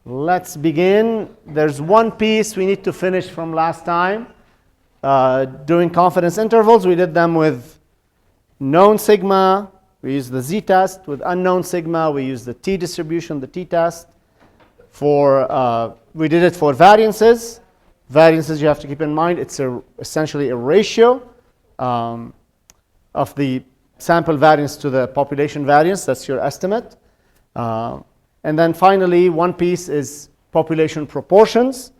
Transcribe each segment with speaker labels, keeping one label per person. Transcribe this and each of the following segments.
Speaker 1: Let's begin. There's one piece we need to finish from last time. Doing confidence intervals, we did them with known sigma. We used the z-test. With unknown sigma, we used the t-distribution, the t-test. We did it for variances. Variances, you have to keep in mind, it's essentially a ratio of the sample variance to the population variance. That's your estimate. And then finally, one piece is population proportions.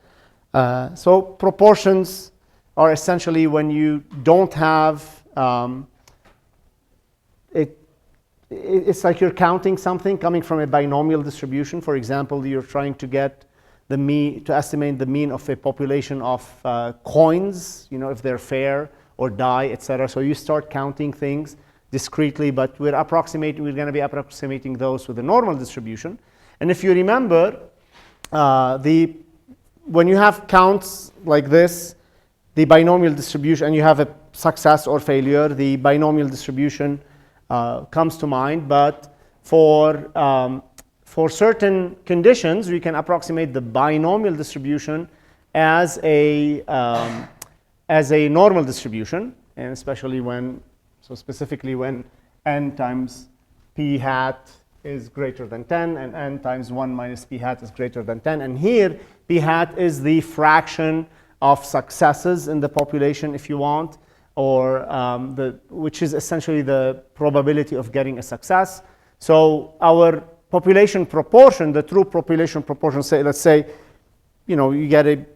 Speaker 1: So proportions are essentially when you don't have, it's like you're counting something coming from a binomial distribution. For example, you're trying to get the mean, to estimate the mean of a population of coins, if they're fair or die, etc. So you start counting things discretely, but we're going to be approximating those with a normal distribution. And if you remember, when you have counts like this, the binomial distribution, and you have a success or failure, the binomial distribution comes to mind. But for certain conditions, we can approximate the binomial distribution as a normal distribution, and especially specifically when n times p hat is greater than 10, and n times 1 minus p hat is greater than 10. And here, p hat is the fraction of successes in the population, if you want, or which is essentially the probability of getting a success. So our population proportion, the true population proportion, let's say, you get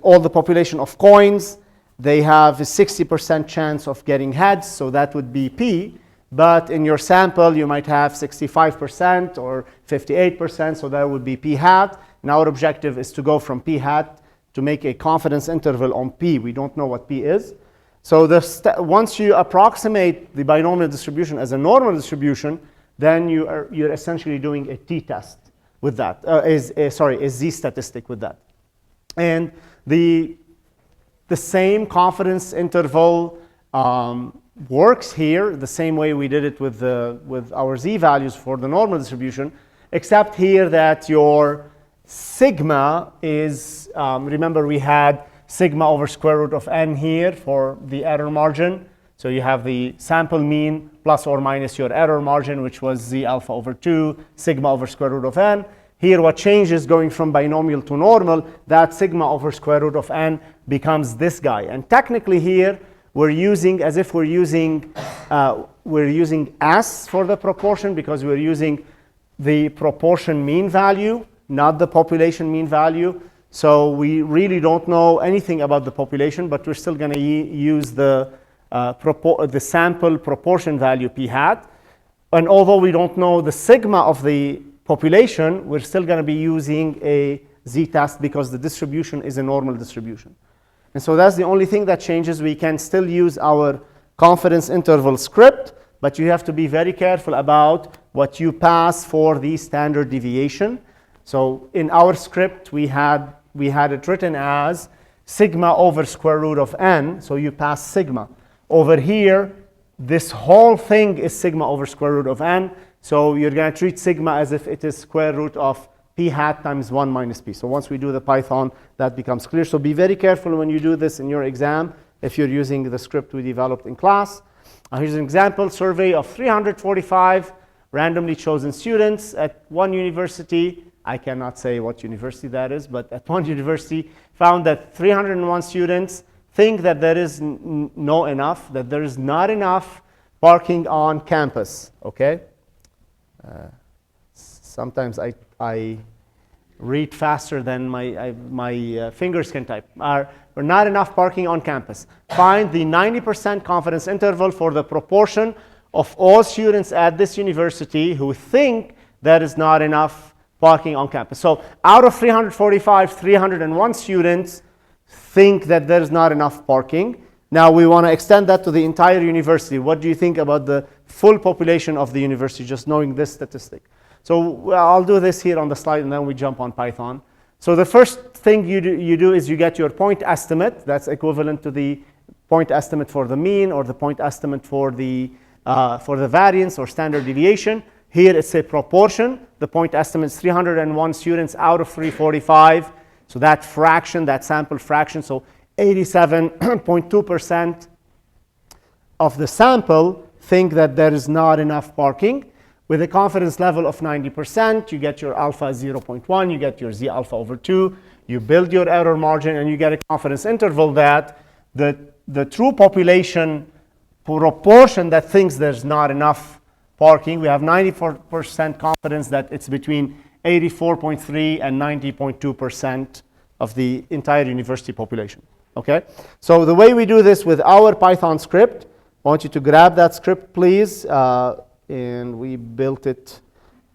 Speaker 1: all the population of coins, they have a 60% chance of getting heads, so that would be p. But in your sample, you might have 65% or 58%, so that would be p hat. And our objective is to go from p hat to make a confidence interval on p. We don't know what p is. So once you approximate the binomial distribution as a normal distribution, then you're essentially doing a t-test with that, a z-statistic with that. And the same confidence interval works here the same way we did it with our z-values for the normal distribution, except here that your sigma is, remember we had sigma over square root of n here for the error margin. So you have the sample mean plus or minus your error margin, which was z alpha over 2, sigma over square root of n. Here what changes going from binomial to normal, that sigma over square root of n becomes this guy. And technically here, we're using s for the proportion because we're using the proportion mean value, not the population mean value. So we really don't know anything about the population, but we're still going to use the sample proportion value p hat. And although we don't know the sigma of the population, we're still going to be using a z-test because the distribution is a normal distribution. And so that's the only thing that changes. We can still use our confidence interval script, but you have to be very careful about what you pass for the standard deviation. So in our script, we had it written as sigma over square root of n, so you pass sigma. Over here, this whole thing is sigma over square root of n, so you're going to treat sigma as if it is square root of p hat times 1 minus p. So once we do the Python, that becomes clear. So be very careful when you do this in your exam if you're using the script we developed in class. Here's an example survey of 345 randomly chosen students at one university. I cannot say what university that is, but at one university found that 301 students think that there is that there is not enough parking on campus. Okay. Sometimes I read faster than my fingers can type. Or not enough parking on campus. Find the 90% confidence interval for the proportion of all students at this university who think there is not enough parking on campus. So out of 345, 301 students think that there is not enough parking. Now we want to extend that to the entire university. What do you think about the full population of the university, just knowing this statistic? So I'll do this here on the slide, and then we jump on Python. So the first thing you do is you get your point estimate. That's equivalent to the point estimate for the mean or the point estimate for the variance or standard deviation. Here it's a proportion. The point estimate is 301 students out of 345. So that fraction, that sample fraction, so 87.2% of the sample think that there is not enough parking. With a confidence level of 90%, you get your alpha 0.1, you get your z alpha over 2, you build your error margin, and you get a confidence interval that the true population proportion that thinks there's not enough parking, we have 94% confidence that it's between 84.3 and 90.2% of the entire university population. Okay? So the way we do this with our Python script, I want you to grab that script, please. And we built it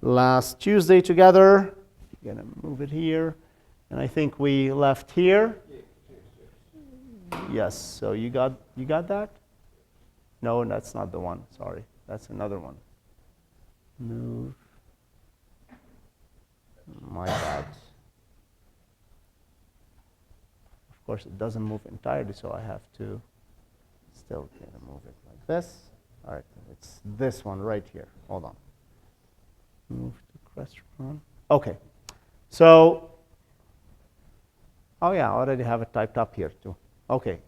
Speaker 1: last Tuesday together. I'm going to move it here. And I think we left here. Yes, so you got that? No, that's not the one. Sorry, that's another one. Move. My bad. Of course, it doesn't move entirely, so I have to still move it like this. All right, it's this one right here. Hold on. Move to Crestron. Okay. So, oh yeah, I already have it typed up here too. Okay.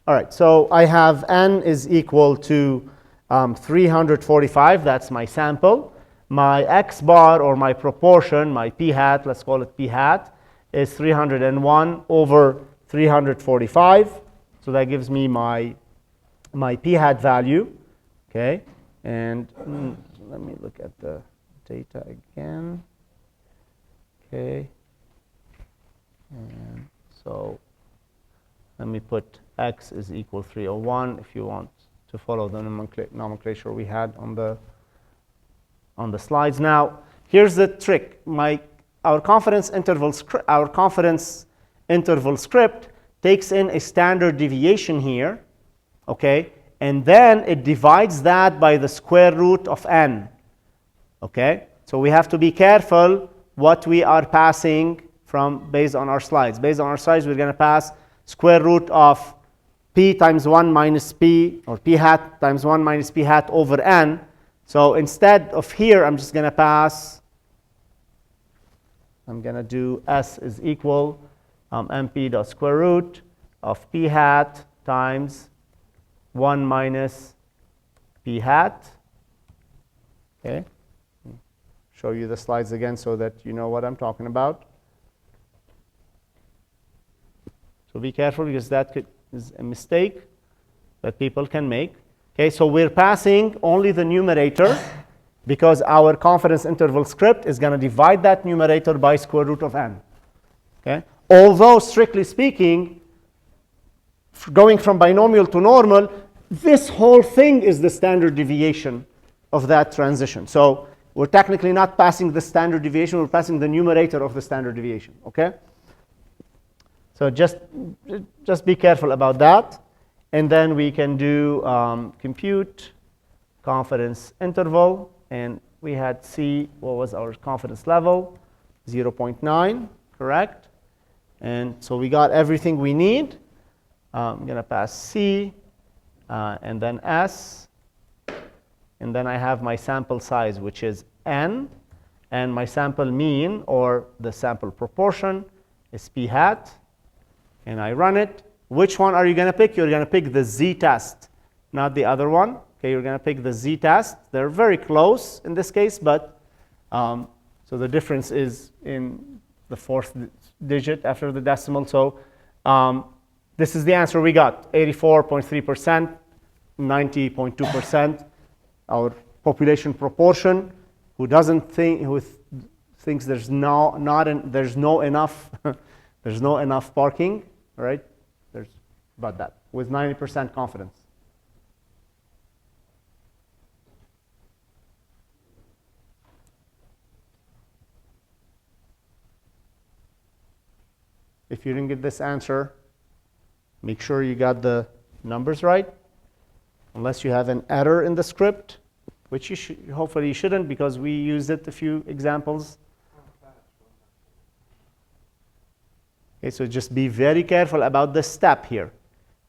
Speaker 1: All right, so I have n is equal to 345. That's my sample. My x bar, or my proportion, my p hat, let's call it p hat, is 301 over 345. So that gives me my p hat value. Okay, and let me look at the data again. Okay, and so let me put x is equal 301 if you want to follow the nomenclature we had on the slides. Now, here's the trick. Our confidence interval script takes in a standard deviation here, okay, and then it divides that by the square root of n. Okay, so we have to be careful what we are passing from based on our slides. Based on our slides, we're going to pass square root of p times 1 minus p, or p hat times 1 minus p hat over n. So instead of here, I'm just going to pass, I'm going to do s is equal mp dot square root of p hat times 1 minus p hat. Okay, show you the slides again so that you know what I'm talking about. So be careful, because that is a mistake that people can make. Okay, so we're passing only the numerator because our confidence interval script is going to divide that numerator by square root of n. Okay, although strictly speaking, going from binomial to normal, this whole thing is the standard deviation of that transition. So we're technically not passing the standard deviation, we're passing the numerator of the standard deviation. Okay? So just be careful about that. And then we can do compute confidence interval. And we had C, what was our confidence level? 0.9, correct? And so we got everything we need. I'm going to pass C, and then S. And then I have my sample size, which is n. And my sample mean, or the sample proportion, is p hat. And I run it. Which one are you going to pick? You're going to pick the z-test, not the other one. Okay, you're going to pick the z-test. They're very close in this case, but so the difference is in the fourth digit after the decimal. So this is the answer we got: 84.3%, 90.2%. Our population proportion, who thinks there's no enough there's no enough parking, right? There's about that with 90% confidence. If you didn't get this answer, make sure you got the numbers right, unless you have an error in the script, which you hopefully you shouldn't, because we used it a few examples. Okay, so just be very careful about this step here.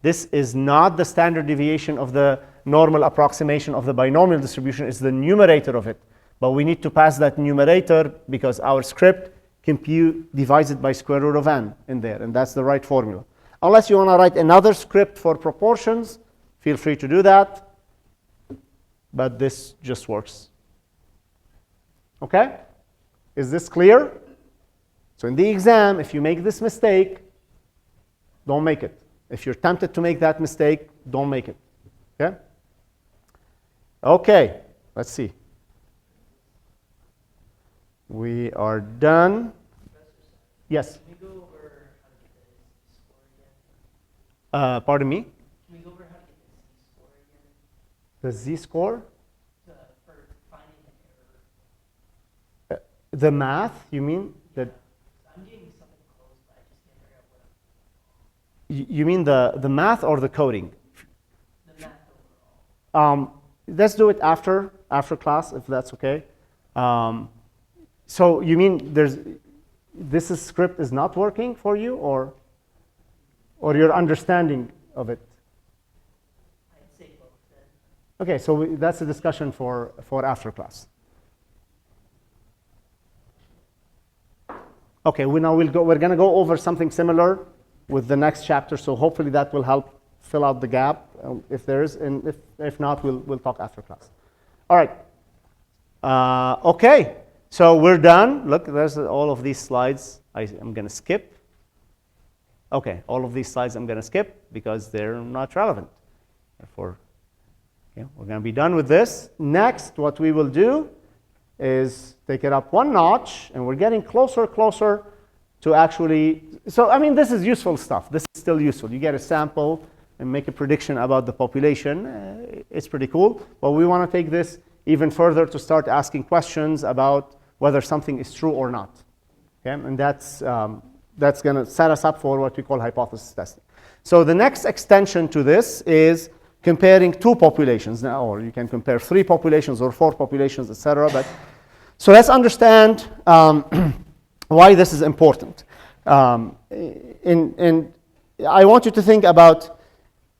Speaker 1: This is not the standard deviation of the normal approximation of the binomial distribution is the numerator of it. But we need to pass that numerator because our script divides it by square root of n in there, and that's the right formula. Unless you want to write another script for proportions, feel free to do that. But this just works. Okay? Is this clear? So in the exam, if you make this mistake, don't make it. If you're tempted to make that mistake, don't make it. Okay? Okay, let's see. We are done. Yes?
Speaker 2: Can we go over how to get the score again?
Speaker 1: Pardon me?
Speaker 2: Can we go over how to get the z-score again?
Speaker 1: The z-score?
Speaker 2: For finding an error.
Speaker 1: The math, you mean? That
Speaker 2: I'm getting something close, but I just can't figure out what.
Speaker 1: you mean the math or the coding?
Speaker 2: The math overall.
Speaker 1: Let's do it after class, if that's okay. So you mean this script is not working for you, or your understanding of it?
Speaker 2: I'd say both then.
Speaker 1: Okay, so that's a discussion for after class. Okay, we're going to go over something similar with the next chapter, so hopefully that will help fill out the gap if there is, and if not, we'll talk after class. All right. Okay, so we're done. Look, there's all of these slides I'm going to skip. Okay, all of these slides I'm going to skip because they're not relevant. Therefore, okay, we're going to be done with this. Next, what we will do is take it up one notch, and we're getting closer to actually, so I mean, this is useful stuff. This is still useful. You get a sample and make a prediction about the population. It's pretty cool, but we want to take this even further to start asking questions about whether something is true or not. Okay, and that's going to set us up for what we call hypothesis testing. So the next extension to this is comparing two populations now, or you can compare 3 populations or 4 populations, etc. But so let's understand why this is important. And I want you to think about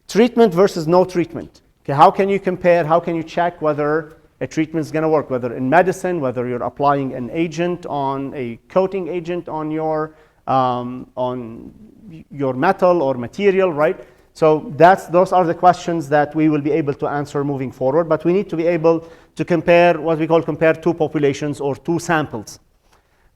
Speaker 1: treatment versus no treatment. Okay, how can you compare? How can you check whether a treatment is going to work? Whether in medicine, whether you're applying an agent on a coating agent on your metal or material, right? So those are the questions that we will be able to answer moving forward. But we need to be able to compare what we call compare 2 populations or 2 samples.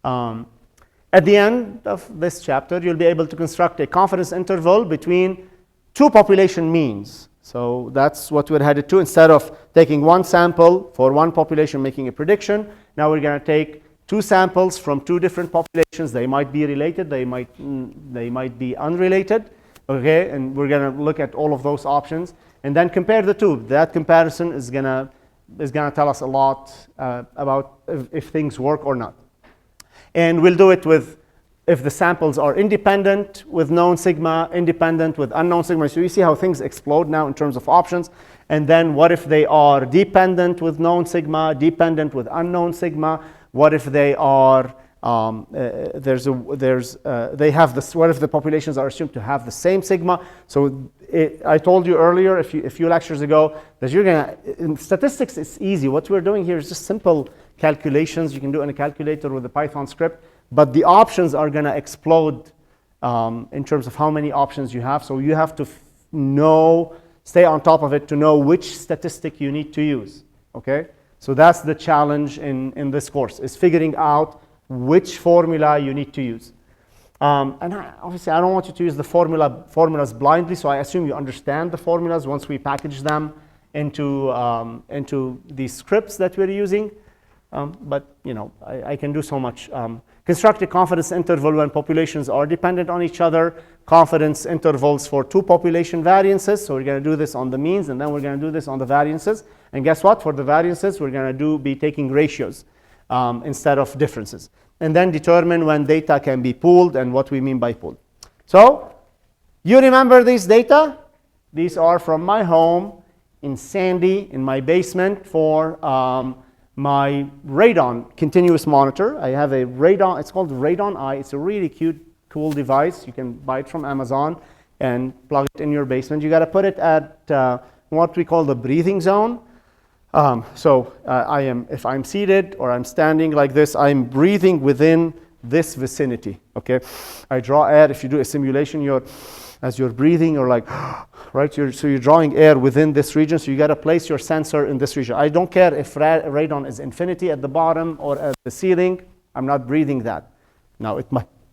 Speaker 1: At the end of this chapter, you'll be able to construct a confidence interval between 2 population means. So that's what we're headed to. Instead of taking 1 sample for 1 population making a prediction, now we're going to take 2 samples from 2 different populations. They might be related, they might be unrelated. Okay, and we're going to look at all of those options and then compare the 2. That comparison is going to tell us a lot about if things work or not. And we'll do it with if the samples are independent with known sigma, independent with unknown sigma. So you see how things explode now in terms of options. And then what if they are dependent with known sigma, dependent with unknown sigma? What if they are they have this? What if the populations are assumed to have the same sigma? So I told you earlier, a few lectures ago, that you're gonna in statistics. It's easy. What we're doing here is just simple calculations you can do in a calculator with a Python script. But the options are gonna explode in terms of how many options you have. So you have to stay on top of it to know which statistic you need to use. Okay. So that's the challenge in this course, is figuring out which formula you need to use. And obviously, I don't want you to use the formulas blindly, so I assume you understand the formulas once we package them into these scripts that we're using. But you know, I can do so much. Construct a confidence interval when populations are dependent on each other. Confidence intervals for 2 population variances. So we're going to do this on the means, and then we're going to do this on the variances. And guess what? For the variances, we're going to be taking ratios instead of differences. And then determine when data can be pooled and what we mean by pooled. So you remember these data? These are from my home in Sandy, in my basement, for my Radon continuous monitor. I have a Radon, it's called Radon Eye. It's a really cute, cool device. You can buy it from Amazon and plug it in your basement. You got to put it at what we call the breathing zone. If I'm seated or I'm standing like this, I'm breathing within this vicinity, okay? I draw air. If you do a simulation, as you're breathing, you're like, right? So you're drawing air within this region, so you got to place your sensor in this region. I don't care if radon is infinity at the bottom or at the ceiling. I'm not breathing that. Now, it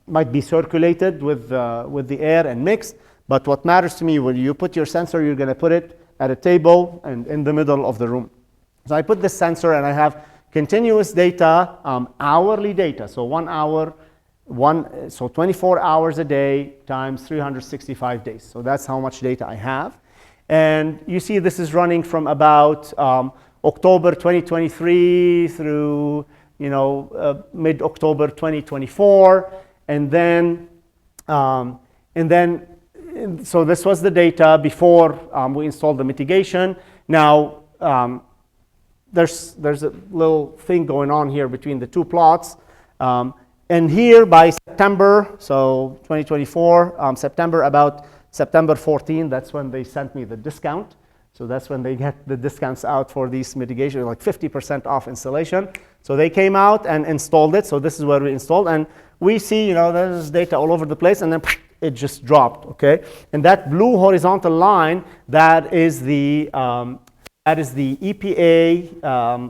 Speaker 1: might be circulated with the air and mixed, but what matters to me, when you put your sensor, you're going to put it at a table and in the middle of the room. So I put this sensor and I have continuous data, hourly data. So 1 hour, so 24 hours a day times 365 days. So that's how much data I have. And you see this is running from about October 2023 through mid-October 2024. So this was the data before we installed the mitigation. Now, there's a little thing going on here between the two plots. And here by September, so 2024, about September 14, that's when they sent me the discount. So that's when they get the discounts out for these mitigation, like 50% off installation. So they came out and installed it. So this is where we installed. And we see, there's data all over the place, and then it just dropped, okay? And that blue horizontal line, that is the EPA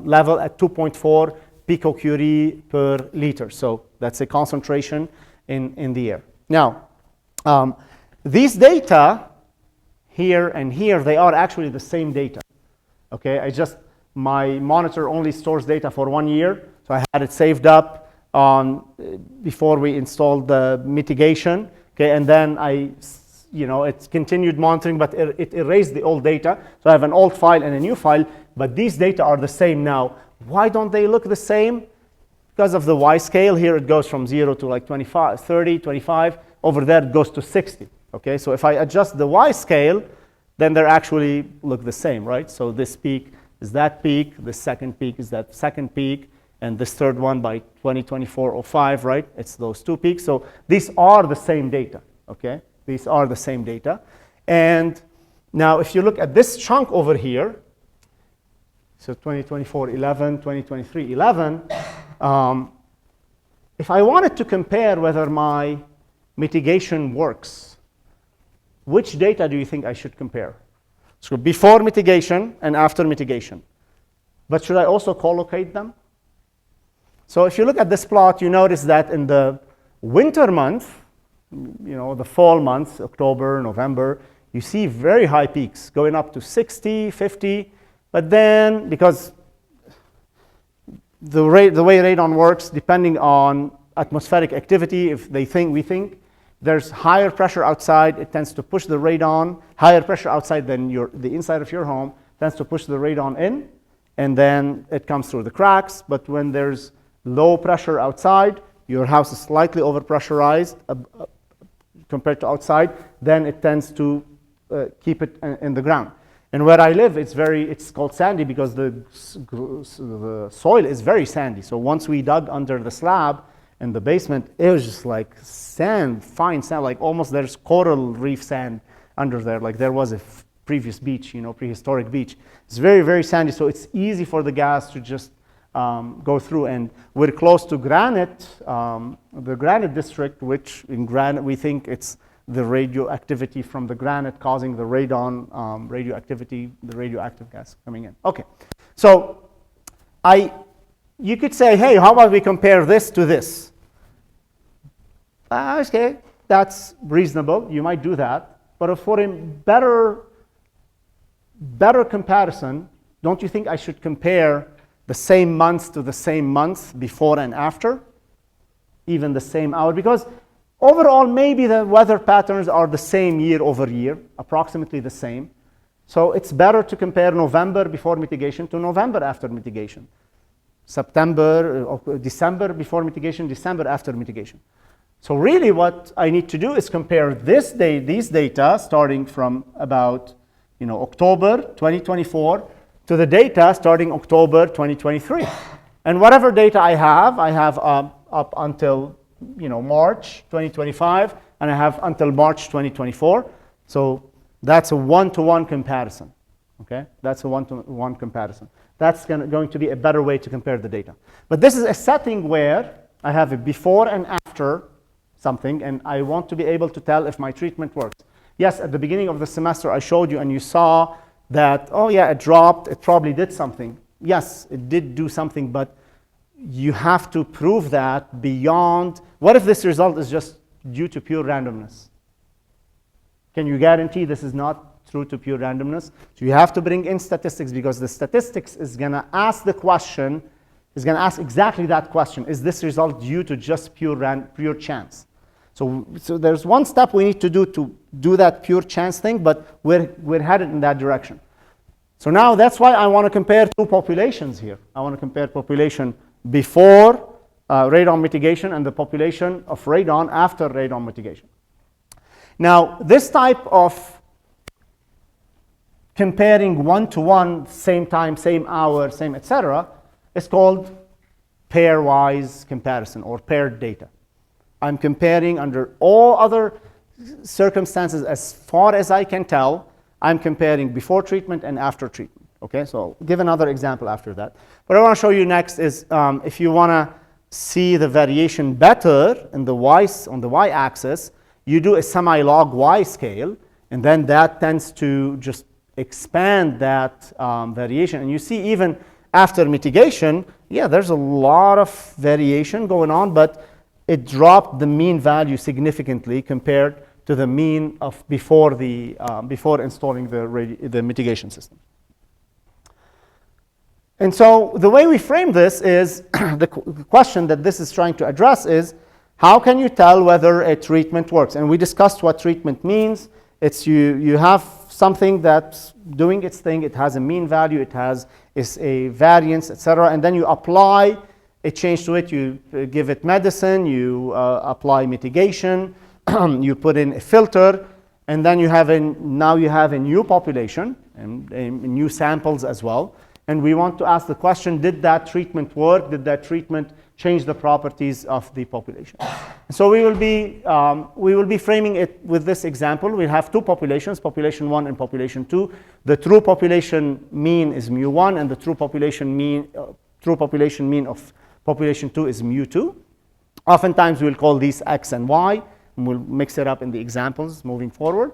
Speaker 1: level at 2.4 picocurie per liter. So that's a concentration in the air. Now, these data here and here, they are actually the same data. Okay, my monitor only stores data for 1 year, so I had it saved up before we installed the mitigation. Okay, and then it continued monitoring, but it erased the old data. So I have an old file and a new file, but these data are the same now. Why don't they look the same? Because of the Y scale. Here it goes from 0 to like 25, 30, 25. Over there it goes to 60. Okay, so if I adjust the Y scale, then they actually look the same, right? So this peak is that peak, the second peak is that second peak, and this third one by 2024-05, right? It's those two peaks. So these are the same data, okay? These are the same data. And now if you look at this chunk over here, so 2024-11, 2023-11, if I wanted to compare whether my mitigation works, which data do you think I should compare? So before mitigation and after mitigation. But should I also collocate them? So if you look at this plot, you notice that in the winter month, the fall months, October, November, you see very high peaks going up to 60, 50. But then, because the way radon works, depending on atmospheric activity, we think there's higher pressure outside, it tends to push the radon. Higher pressure outside than the inside of your home tends to push the radon in, and then it comes through the cracks. But when there's low pressure outside, your house is slightly overpressurized compared to outside, then it tends to keep it in the ground. And where I live, it's called sandy because the soil is very sandy. So once we dug under the slab in the basement, it was just like sand, fine sand, like almost there's coral reef sand under there, like there was a previous beach, prehistoric beach. It's very, very sandy, so it's easy for the gas to just go through. And we're close to Granite, the Granite district, which in Granite we think it's the radioactivity from the granite causing the radon radioactivity, the radioactive gas coming in. Okay, so you could say, hey, how about we compare this to this? Okay, that's reasonable. You might do that. But for a better comparison, don't you think I should compare the same months to the same month before and after? Even the same hour? Because overall, maybe the weather patterns are the same year over year, approximately the same. So it's better to compare November before mitigation to November after mitigation. December before mitigation, December after mitigation. So really what I need to do is compare these data starting from about October 2024 to the data starting October 2023. And whatever data I have up until March 2025, and I have until March 2024. So that's a one-to-one comparison. Okay, that's a one-to-one comparison. That's going to be a better way to compare the data. But this is a setting where I have a before and after something, and I want to be able to tell if my treatment works. Yes, at the beginning of the semester, I showed you, and you saw that, oh yeah, it dropped, it probably did something. Yes, it did do something, but you have to prove that beyond. What if this result is just due to pure randomness? Can you guarantee this is not true to pure randomness? So you have to bring in statistics, because the statistics is going to ask the question, is going to ask exactly that question. Is this result due to just pure chance? So there's one step we need to do that pure chance thing, but we're headed in that direction. So now that's why I want to compare two populations here. I want to compare population before radon mitigation and the population of radon after radon mitigation. Now, this type of comparing one-to-one, same time, same hour, same etc., is called pairwise comparison or paired data. I'm comparing under all other circumstances as far as I can tell. I'm comparing before treatment and after treatment. Okay, so I'll give another example after that. What I want to show you next is if you want to see the variation better in the on the y-axis, you do a semi-log y scale, and then that tends to just expand that variation. And you see even after mitigation, yeah, there's a lot of variation going on, but it dropped the mean value significantly compared to the mean of before installing the mitigation system. And so the way we frame this is the question that this is trying to address is, how can you tell whether a treatment works? And we discussed what treatment means. It's you have something that's doing its thing. It has a mean value. It has a variance, etc. And then you apply a change to it. You give it medicine. You apply mitigation. You put in a filter, and then now you have a new population and new samples as well. And we want to ask the question, did that treatment work? Did that treatment change the properties of the population? So we will be framing it with this example. We have two populations, population 1 and population 2. The true population mean is mu1, and the true population mean of population 2 is mu2. Oftentimes we'll call these x and y, and we'll mix it up in the examples moving forward.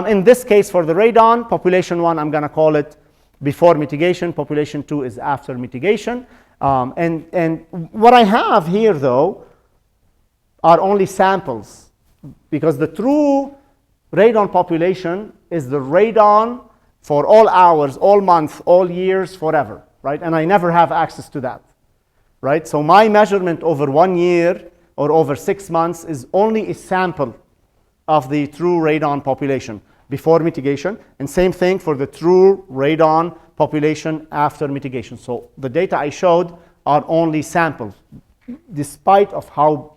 Speaker 1: In this case, for the radon, population 1, I'm going to call it before mitigation. Population 2 is after mitigation. And what I have here, though, are only samples, because the true radon population is the radon for all hours, all months, all years, forever, right? And I never have access to that, right? So my measurement over 1 year or over 6 months is only a sample of the true radon population before mitigation, and same thing for the true radon population after mitigation. So the data I showed are only samples. Despite of how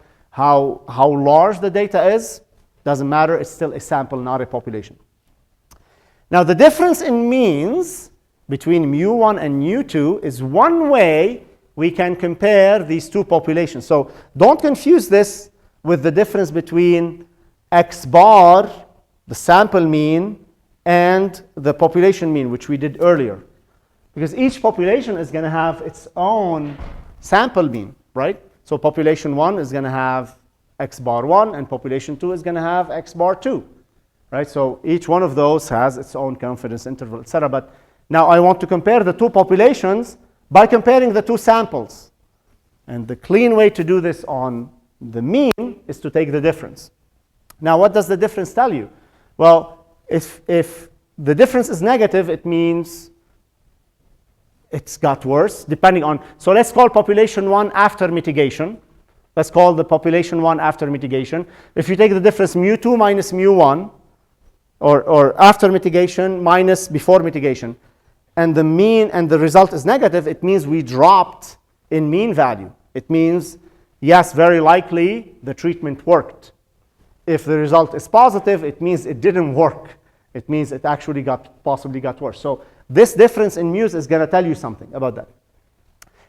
Speaker 1: large the data is, doesn't matter, it's still a sample, not a population. Now the difference in means between mu1 and mu2 is one way we can compare these two populations. So don't confuse this with the difference between x bar, the sample mean, and the population mean, which we did earlier. Because each population is going to have its own sample mean, right? So population 1 is going to have x bar 1, and population 2 is going to have x bar 2, right? So each one of those has its own confidence interval, etc. But now I want to compare the two populations by comparing the two samples. And the clean way to do this on the mean is to take the difference. Now, what does the difference tell you? Well, if the difference is negative, it means it's got worse, depending on. So let's call population 1 after mitigation. Let's call the population 1 after mitigation. If you take the difference mu2 minus mu1, or after mitigation minus before mitigation, and the mean and the result is negative, it means we dropped in mean value. It means, yes, very likely the treatment worked. If the result is positive, it means it didn't work. It means it actually possibly got worse. So this difference in mu's is going to tell you something about that.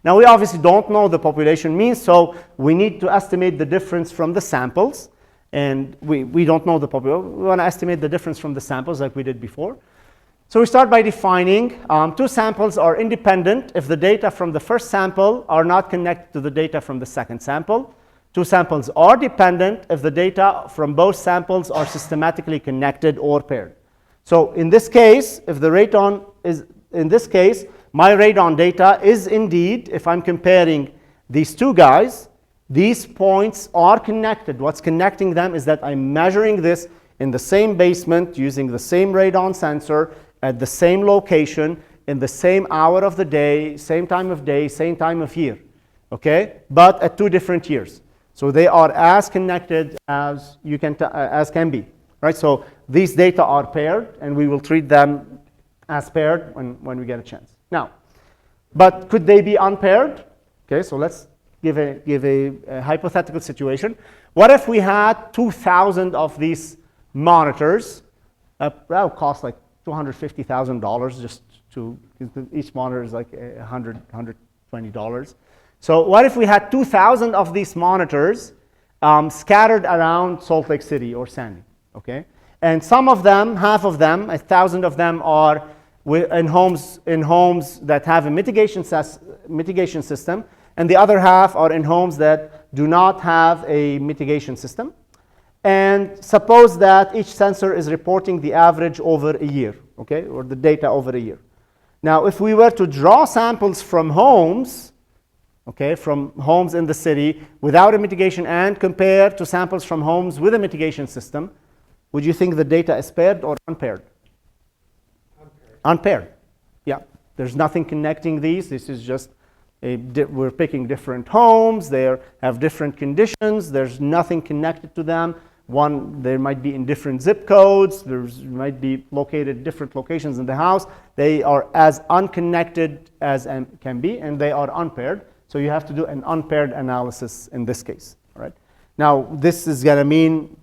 Speaker 1: Now, we obviously don't know the population mean, so we need to estimate the difference from the samples. And we don't know the population. We want to estimate the difference from the samples like we did before. So we start by defining two samples are independent if the data from the first sample are not connected to the data from the second sample. Two samples are dependent if the data from both samples are systematically connected or paired. So in this case, if the radon is, in this case, my radon data is indeed, if I'm comparing these two guys, these points are connected. What's connecting them is that I'm measuring this in the same basement using the same radon sensor at the same location in the same hour of the day, same time of day, same time of year, okay? But at two different years. So they are as connected as you can as can be, right? So these data are paired, and we will treat them as paired when we get a chance. Now, but could they be unpaired? Okay, so let's give a hypothetical situation. What if we had 2,000 of these monitors? That would cost like $250,000 just to, each monitor is like $120. So what if we had 2,000 of these monitors scattered around Salt Lake City or Sandy, okay? And some of them, half of them, 1,000 of them are in homes that have a mitigation system, and the other half are in homes that do not have a mitigation system. And suppose that each sensor is reporting the average over a year, okay, or the data over a year. Now, if we were to draw samples from homes, okay, from homes in the city without a mitigation and compare to samples from homes with a mitigation system, would you think the data is paired or unpaired? Unpaired. Yeah, there's nothing connecting these. This is just we're picking different homes. They have different conditions. There's nothing connected to them. One, they might be in different zip codes. There's might be located different locations in the house. They are as unconnected as can be, and they are unpaired. So you have to do an unpaired analysis in this case. All right. Now this is going to mean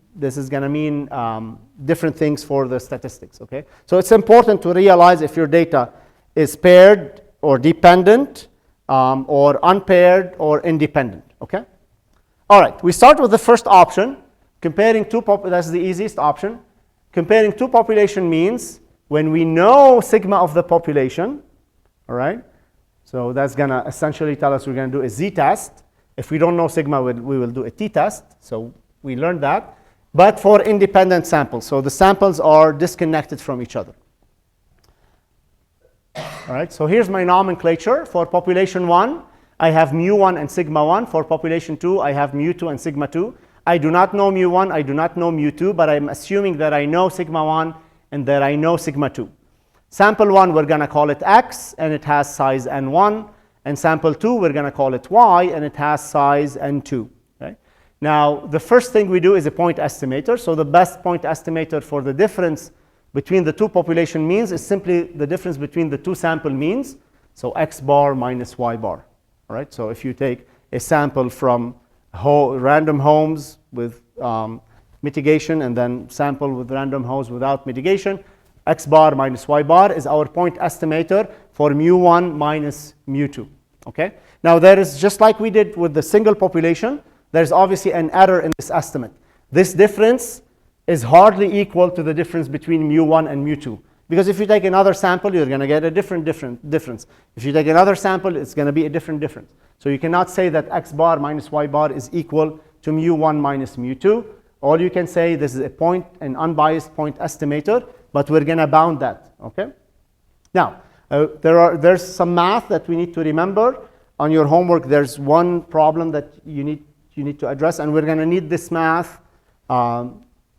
Speaker 1: different things for the statistics. Okay. So it's important to realize if your data is paired or dependent, or unpaired or independent. Okay. All right. We start with the first option. Comparing two that's the easiest option. Comparing two population means when we know sigma of the population, all right? So that's gonna essentially tell us we're gonna do a z-test. If we don't know sigma, we will do a t-test. So we learned that. But for independent samples, so the samples are disconnected from each other. All right, so here's my nomenclature. For population 1, I have mu1 and sigma 1. For population 2, I have mu2 and sigma 2. I do not know mu1, I do not know mu2, but I'm assuming that I know sigma 1 and that I know sigma 2. Sample 1, we're going to call it x, and it has size n1. And sample 2, we're going to call it y, and it has size n2. Okay? Now, the first thing we do is a point estimator. So the best point estimator for the difference between the two population means is simply the difference between the two sample means. So x bar minus y bar. All right? So if you take a sample from random homes with mitigation and then sample with random homes without mitigation, x bar minus y bar is our point estimator for mu1 minus mu2. Okay? Now there is, just like we did with the single population, there's obviously an error in this estimate. This difference is hardly equal to the difference between mu1 and mu2. Because if you take another sample, you're going to get a different difference. If you take another sample, it's going to be a different difference. So you cannot say that x bar minus y bar is equal to mu1 minus mu2. All you can say, this is a point, an unbiased point estimator, but we're going to bound that. Okay? Now, there's some math that we need to remember. On your homework, there's one problem that you need to address, and we're going to need this math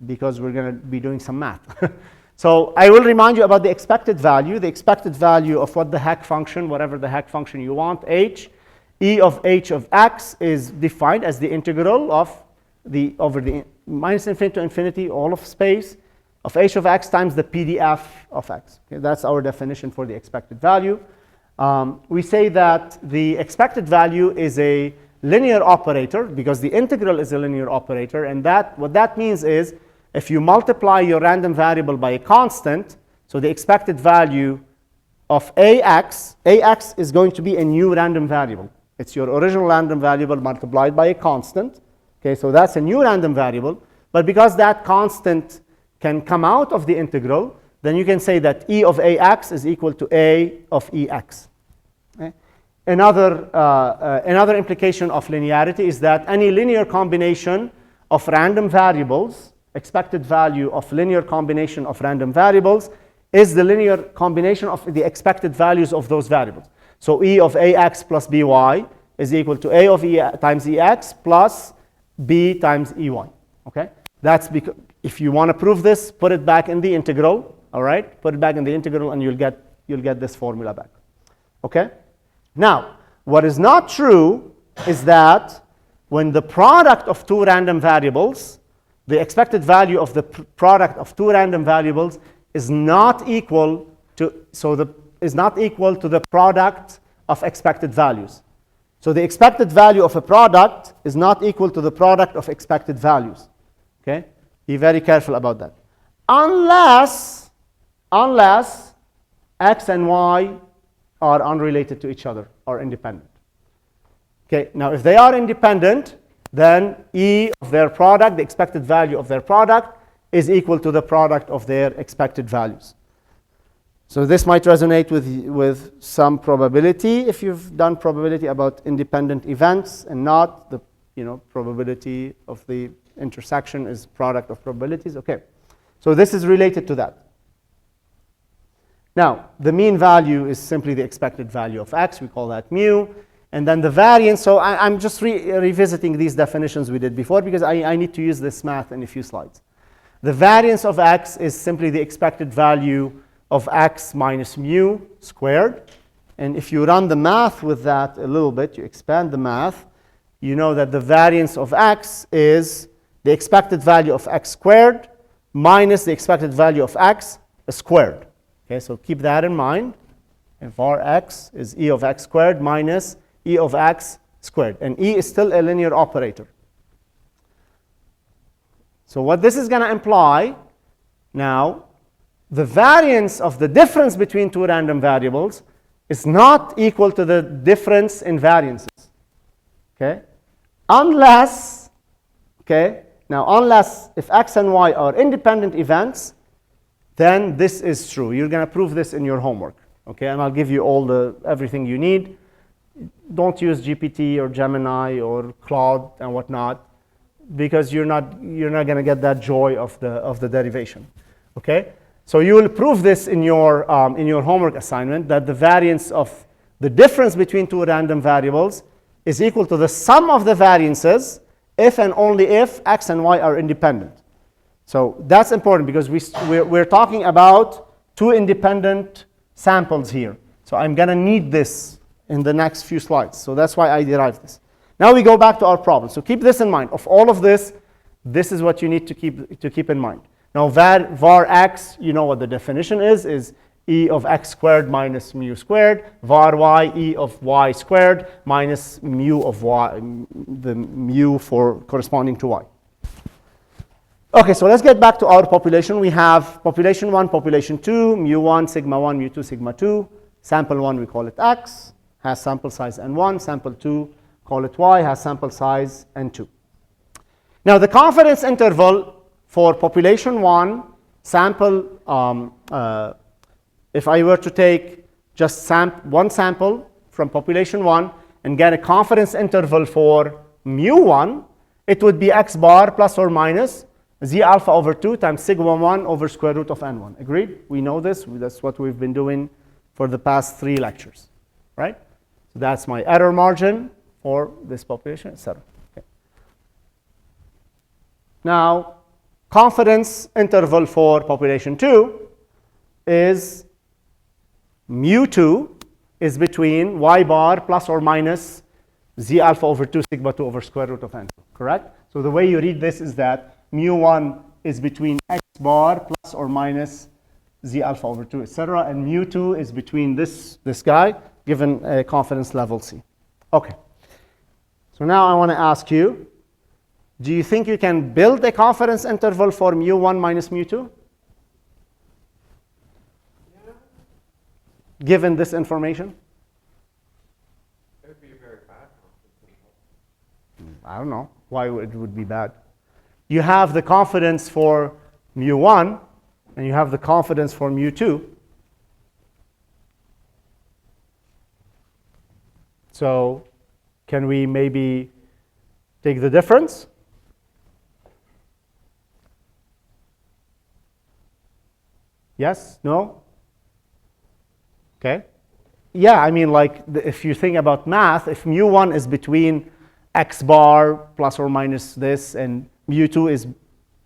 Speaker 1: because we're going to be doing some math. So I will remind you about the expected value. The expected value of what the heck function, whatever the heck function you want, h. E of h of x is defined as the integral of over the minus infinity to infinity, all of space, of h of x times the PDF of x. Okay, that's our definition for the expected value. We say that the expected value is a linear operator because the integral is a linear operator, and what that means is if you multiply your random variable by a constant, so the expected value of ax is going to be a new random variable. It's your original random variable multiplied by a constant. Okay, so that's a new random variable. But because that constant can come out of the integral, then you can say that E of AX is equal to A of EX. Okay? Another implication of linearity is that any linear combination of random variables, expected value of linear combination of random variables, is the linear combination of the expected values of those variables. So E of AX plus BY is equal to A of E times EX plus B times EY. Okay? That's because if you want to prove this, put it back in the integral. All right? Put it back in the integral, and you'll get this formula back. Okay? Now, what is not true is that when the product of two random variables, the expected value of the product of two random variables is not equal to the product of expected values. So the expected value of a product is not equal to the product of expected values. Okay? Be very careful about that. Unless X and Y are unrelated to each other or independent. Okay, now if they are independent, then E of their product, the expected value of their product, is equal to the product of their expected values. So this might resonate with some probability if you've done probability about independent events, and not the probability of the intersection is product of probabilities. Okay, so this is related to that. Now, the mean value is simply the expected value of X. We call that mu. And then the variance, so I'm just revisiting these definitions we did before because I need to use this math in a few slides. The variance of X is simply the expected value of X minus mu squared. And if you run the math with that a little bit, you expand the math, you know that the variance of X is the expected value of X squared minus the expected value of X squared. Okay, so keep that in mind. And var X is E of X squared minus E of X squared. And E is still a linear operator. So what this is going to imply now, the variance of the difference between two random variables is not equal to the difference in variances. Okay? Unless if X and Y are independent events, then this is true. You're going to prove this in your homework. Okay? And I'll give you everything you need. Don't use GPT or Gemini or Claude and whatnot, because you're not going to get that joy of the derivation. Okay? So you will prove this in your homework assignment, that the variance of the difference between two random variables is equal to the sum of the variances if and only if X and Y are independent. So that's important because we're talking about two independent samples here. So I'm going to need this in the next few slides. So that's why I derived this. Now we go back to our problem. So keep this in mind. Of all of this, this is what you need to keep in mind. Now var X, you know what the definition is E of X squared minus mu squared. Var Y, E of Y squared minus mu of Y, the mu for corresponding to Y. Okay, so let's get back to our population. We have population 1, population 2, mu1, sigma 1, mu2, sigma 2. Sample 1, we call it X, has sample size n1. Sample 2, call it Y, has sample size n2. Now, the confidence interval for population 1, sample, if I were to take just one sample from population 1 and get a confidence interval for mu1, it would be X bar plus or minus Z alpha over 2 times sigma 1 over square root of n1. Agreed? We know this. That's what we've been doing for the past 3 lectures, right? So that's my error margin for this population, etc. Okay. Now, confidence interval for population 2 is mu2 is between Y bar plus or minus Z alpha over 2 sigma 2 over square root of n2, correct? So the way you read this is that mu1 is between X bar plus or minus Z alpha over 2, etc. And mu2 is between this guy, given a confidence level C. Okay. So now I want to ask you, do you think you can build a confidence interval for mu1 minus mu2? Yeah. Given this information?
Speaker 3: It would be a very bad confidence interval.
Speaker 1: I don't know why it would be bad. You have the confidence for mu1, and you have the confidence for mu2. So can we maybe take the difference? Yes? No? Okay. Yeah, I mean, like, if you think about math, if mu1 is between x bar plus or minus this, and mu2 is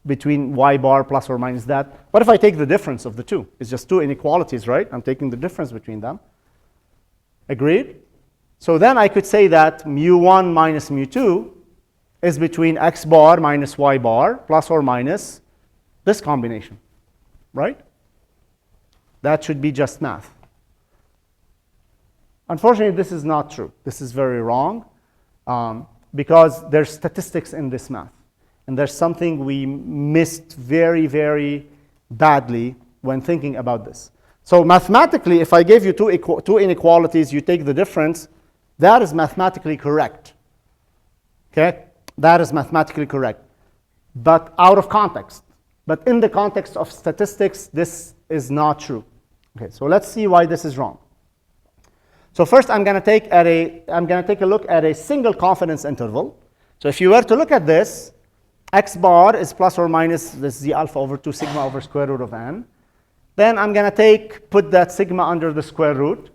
Speaker 1: between y bar plus or minus that, what if I take the difference of the two? It's just two inequalities, right? I'm taking the difference between them. Agreed? So then I could say that mu1 minus mu2 is between x bar minus y bar plus or minus this combination, right? That should be just math. Unfortunately, this is not true. This is very wrong because there's statistics in this math. And there's something we missed very, very badly when thinking about this. So mathematically, if I gave you two inequalities, you take the difference, that is mathematically correct. Okay? That is mathematically correct. But out of context. But in the context of statistics, this is not true. Okay, so let's see why this is wrong. So first, I'm going to take a look at a single confidence interval. So if you were to look at this, x bar is plus or minus this z alpha over 2 sigma over square root of n. Then I'm going to put that sigma under the square root.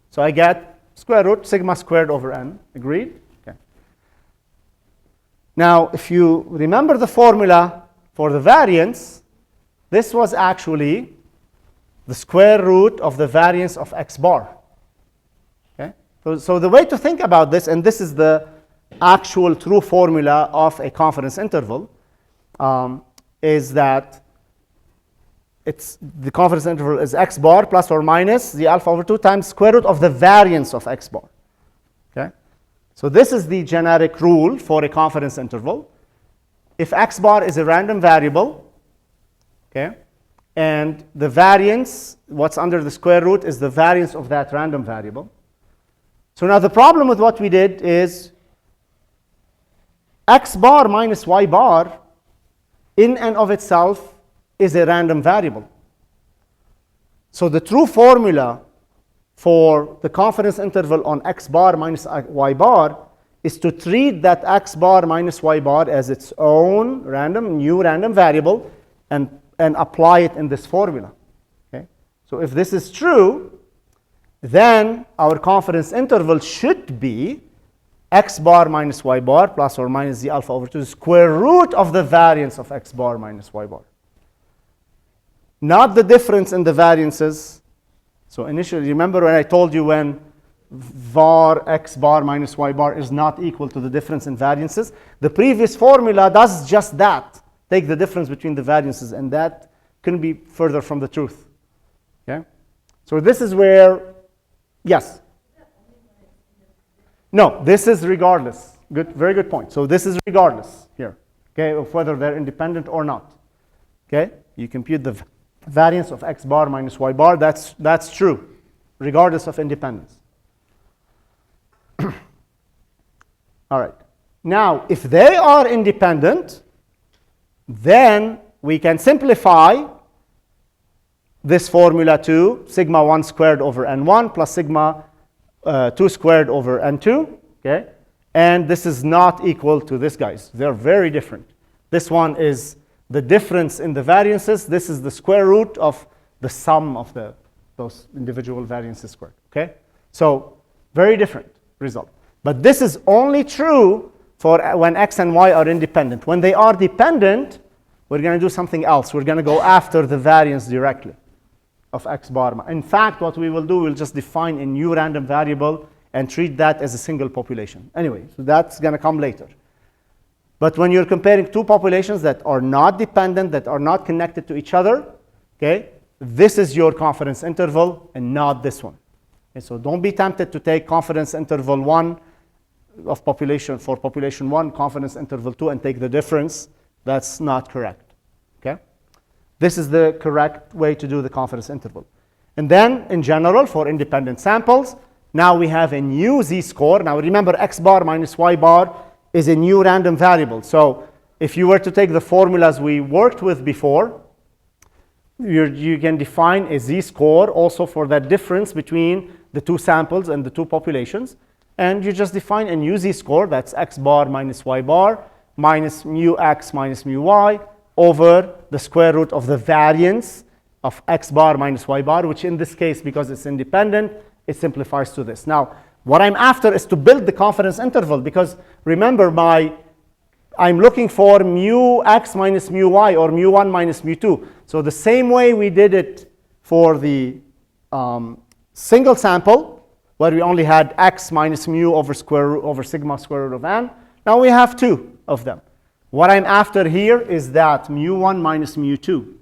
Speaker 1: So I get square root sigma squared over n. Agreed? Okay. Now, if you remember the formula for the variance, this was actually the square root of the variance of x bar. Okay? So the way to think about this, and this is the actual true formula of a confidence interval, is that the confidence interval is x bar plus or minus the alpha over 2 times square root of the variance of x bar. Okay? So this is the generic rule for a confidence interval. If x bar is a random variable, okay, and the variance, what's under the square root, is the variance of that random variable. So now the problem with what we did is x bar minus y bar in and of itself is a random variable. So the true formula for the confidence interval on x bar minus y bar is to treat that x bar minus y bar as its own new random variable and apply it in this formula. Okay? So if this is true, then our confidence interval should be x bar minus y bar plus or minus the alpha over 2 the square root of the variance of x bar minus y bar. Not the difference in the variances. So initially, remember when I told you when var x bar minus y bar is not equal to the difference in variances? The previous formula does just that. Take the difference between the variances, and that couldn't be further from the truth. Okay? So this is where, yes? No, this is regardless. Good, very good point. So this is regardless here, okay, of whether they're independent or not. Okay? You compute the variance of x bar minus y bar. That's true, regardless of independence. All right. Now, if they are independent, then we can simplify this formula to sigma 1 squared over n1 plus sigma 2 squared over n2. Okay? And this is not equal to this, guys. They're very different. This one is the difference in the variances. This is the square root of the sum of those individual variances squared. Okay? So very different result. But this is only true for when x and y are independent. When they are dependent, we're going to do something else. We're going to go after the variance directly of x bar. In fact, what we will do, we'll just define a new random variable and treat that as a single population. Anyway, so that's going to come later. But when you're comparing two populations that are not dependent, that are not connected to each other, okay, this is your confidence interval and not this one. Okay, so don't be tempted to take confidence interval 1 of population for population 1, confidence interval 2, and take the difference. That's not correct. Okay? This is the correct way to do the confidence interval. And then, in general, for independent samples, now we have a new z-score. Now remember, x bar minus y bar is a new random variable. So if you were to take the formulas we worked with before, you can define a z-score also for that difference between the two samples and the two populations. And you just define a new z-score, that's x bar minus y bar minus mu x minus mu y over the square root of the variance of x bar minus y bar, which in this case, because it's independent, it simplifies to this. Now, what I'm after is to build the confidence interval, because remember, I'm looking for mu x minus mu y or mu 1 minus mu 2. So the same way we did it for the single sample, where we only had x minus mu over sigma square root of n. Now we have two of them. What I'm after here is that mu 1 minus mu 2.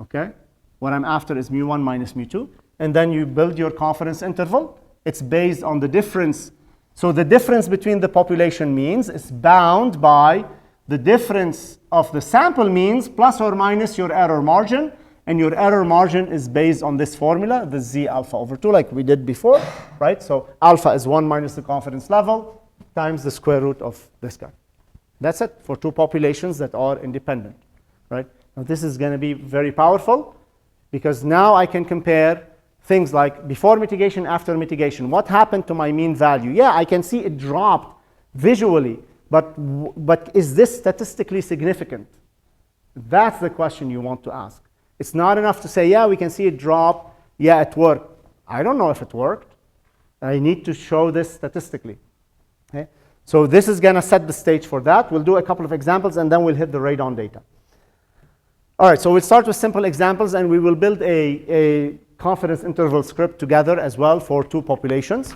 Speaker 1: Okay? What I'm after is mu 1 minus mu 2. And then you build your confidence interval. It's based on the difference. So the difference between the population means is bound by the difference of the sample means plus or minus your error margin. And your error margin is based on this formula, the z alpha over 2, like we did before, right? So alpha is 1 minus the confidence level times the square root of this guy. That's it for two populations that are independent, right? Now this is going to be very powerful, because now I can compare things like before mitigation, after mitigation. What happened to my mean value? Yeah, I can see it dropped visually, but is this statistically significant? That's the question you want to ask. It's not enough to say, yeah, we can see it drop. Yeah, it worked. I don't know if it worked. I need to show this statistically. Okay? So this is going to set the stage for that. We'll do a couple of examples, and then we'll hit the radon data. All right, so we'll start with simple examples, and we will build a confidence interval script together as well for two populations.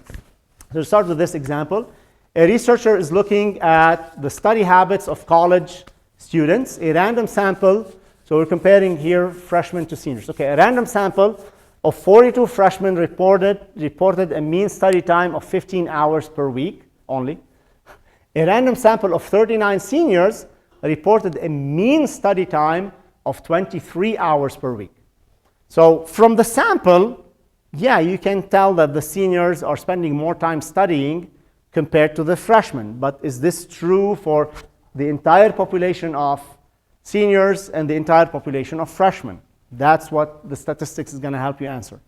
Speaker 1: So to start with this example, a researcher is looking at the study habits of college students, a random sample. So we're comparing here freshmen to seniors. Okay, a random sample of 42 freshmen reported a mean study time of 15 hours per week only. A random sample of 39 seniors reported a mean study time of 23 hours per week. So from the sample, yeah, you can tell that the seniors are spending more time studying compared to the freshmen. But is this true for the entire population of seniors and the entire population of freshmen? That's what the statistics is going to help you answer.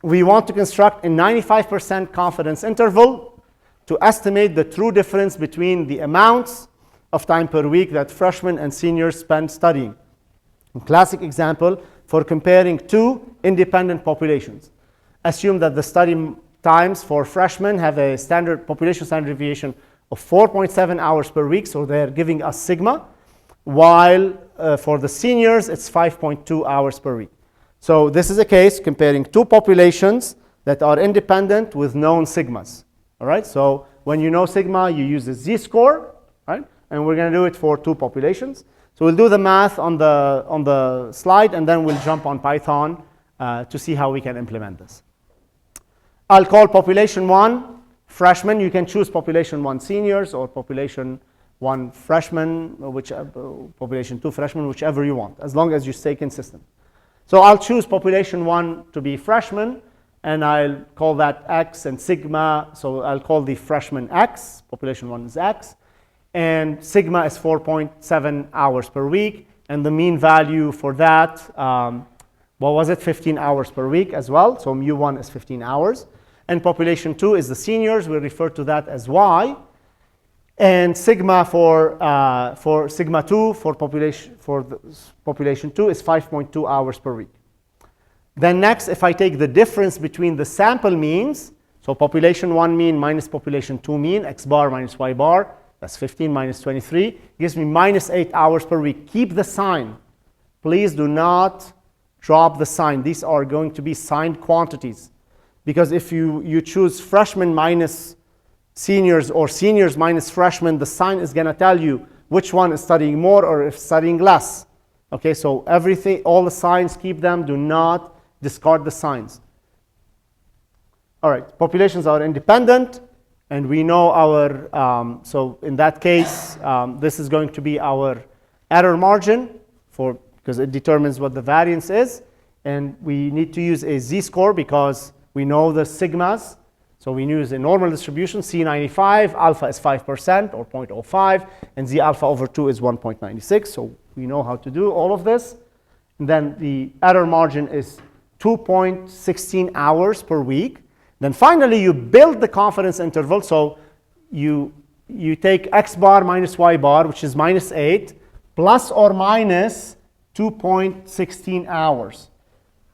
Speaker 1: We want to construct a 95% confidence interval to estimate the true difference between the amounts of time per week that freshmen and seniors spend studying. A classic example for comparing two independent populations. Assume that the study times for freshmen have a population standard deviation of 4.7 hours per week, so they're giving us sigma, while for the seniors, it's 5.2 hours per week. So this is a case comparing two populations that are independent with known sigmas. All right, so when you know sigma, you use a z-score, right? And we're going to do it for two populations. So we'll do the math on the slide, and then we'll jump on Python to see how we can implement this. I'll call population 1 freshmen. You can choose population 1 seniors or population 1 freshmen, population 2 freshmen, whichever you want, as long as you stay consistent. So I'll choose population 1 to be freshmen, and I'll call that X and sigma. So I'll call the freshman X, population 1 is X, and sigma is 4.7 hours per week, and the mean value for that, what was it, 15 hours per week as well, so mu1 is 15 hours. And population 2 is the seniors, we refer to that as Y. And sigma for sigma 2 for population 2 is 5.2 hours per week. Then next, if I take the difference between the sample means, so population 1 mean minus population 2 mean, x bar minus y bar, that's 15 minus 23, gives me minus 8 hours per week. Keep the sign. Please do not drop the sign. These are going to be signed quantities. Because if you choose freshmen minus seniors or seniors minus freshmen, the sign is going to tell you which one is studying more or if studying less. Okay, so everything, all the signs, keep them. Do not discard the signs. All right, populations are independent, and we know our, so in that case, this is going to be our error margin because it determines what the variance is. And we need to use a z-score because we know the sigmas. So we use a normal distribution, C95, alpha is 5% or 0.05, and Z alpha over 2 is 1.96. So we know how to do all of this. and then the error margin is 2.16 hours per week. Then finally, you build the confidence interval. So you take x bar minus y bar, which is minus 8, plus or minus 2.16 hours.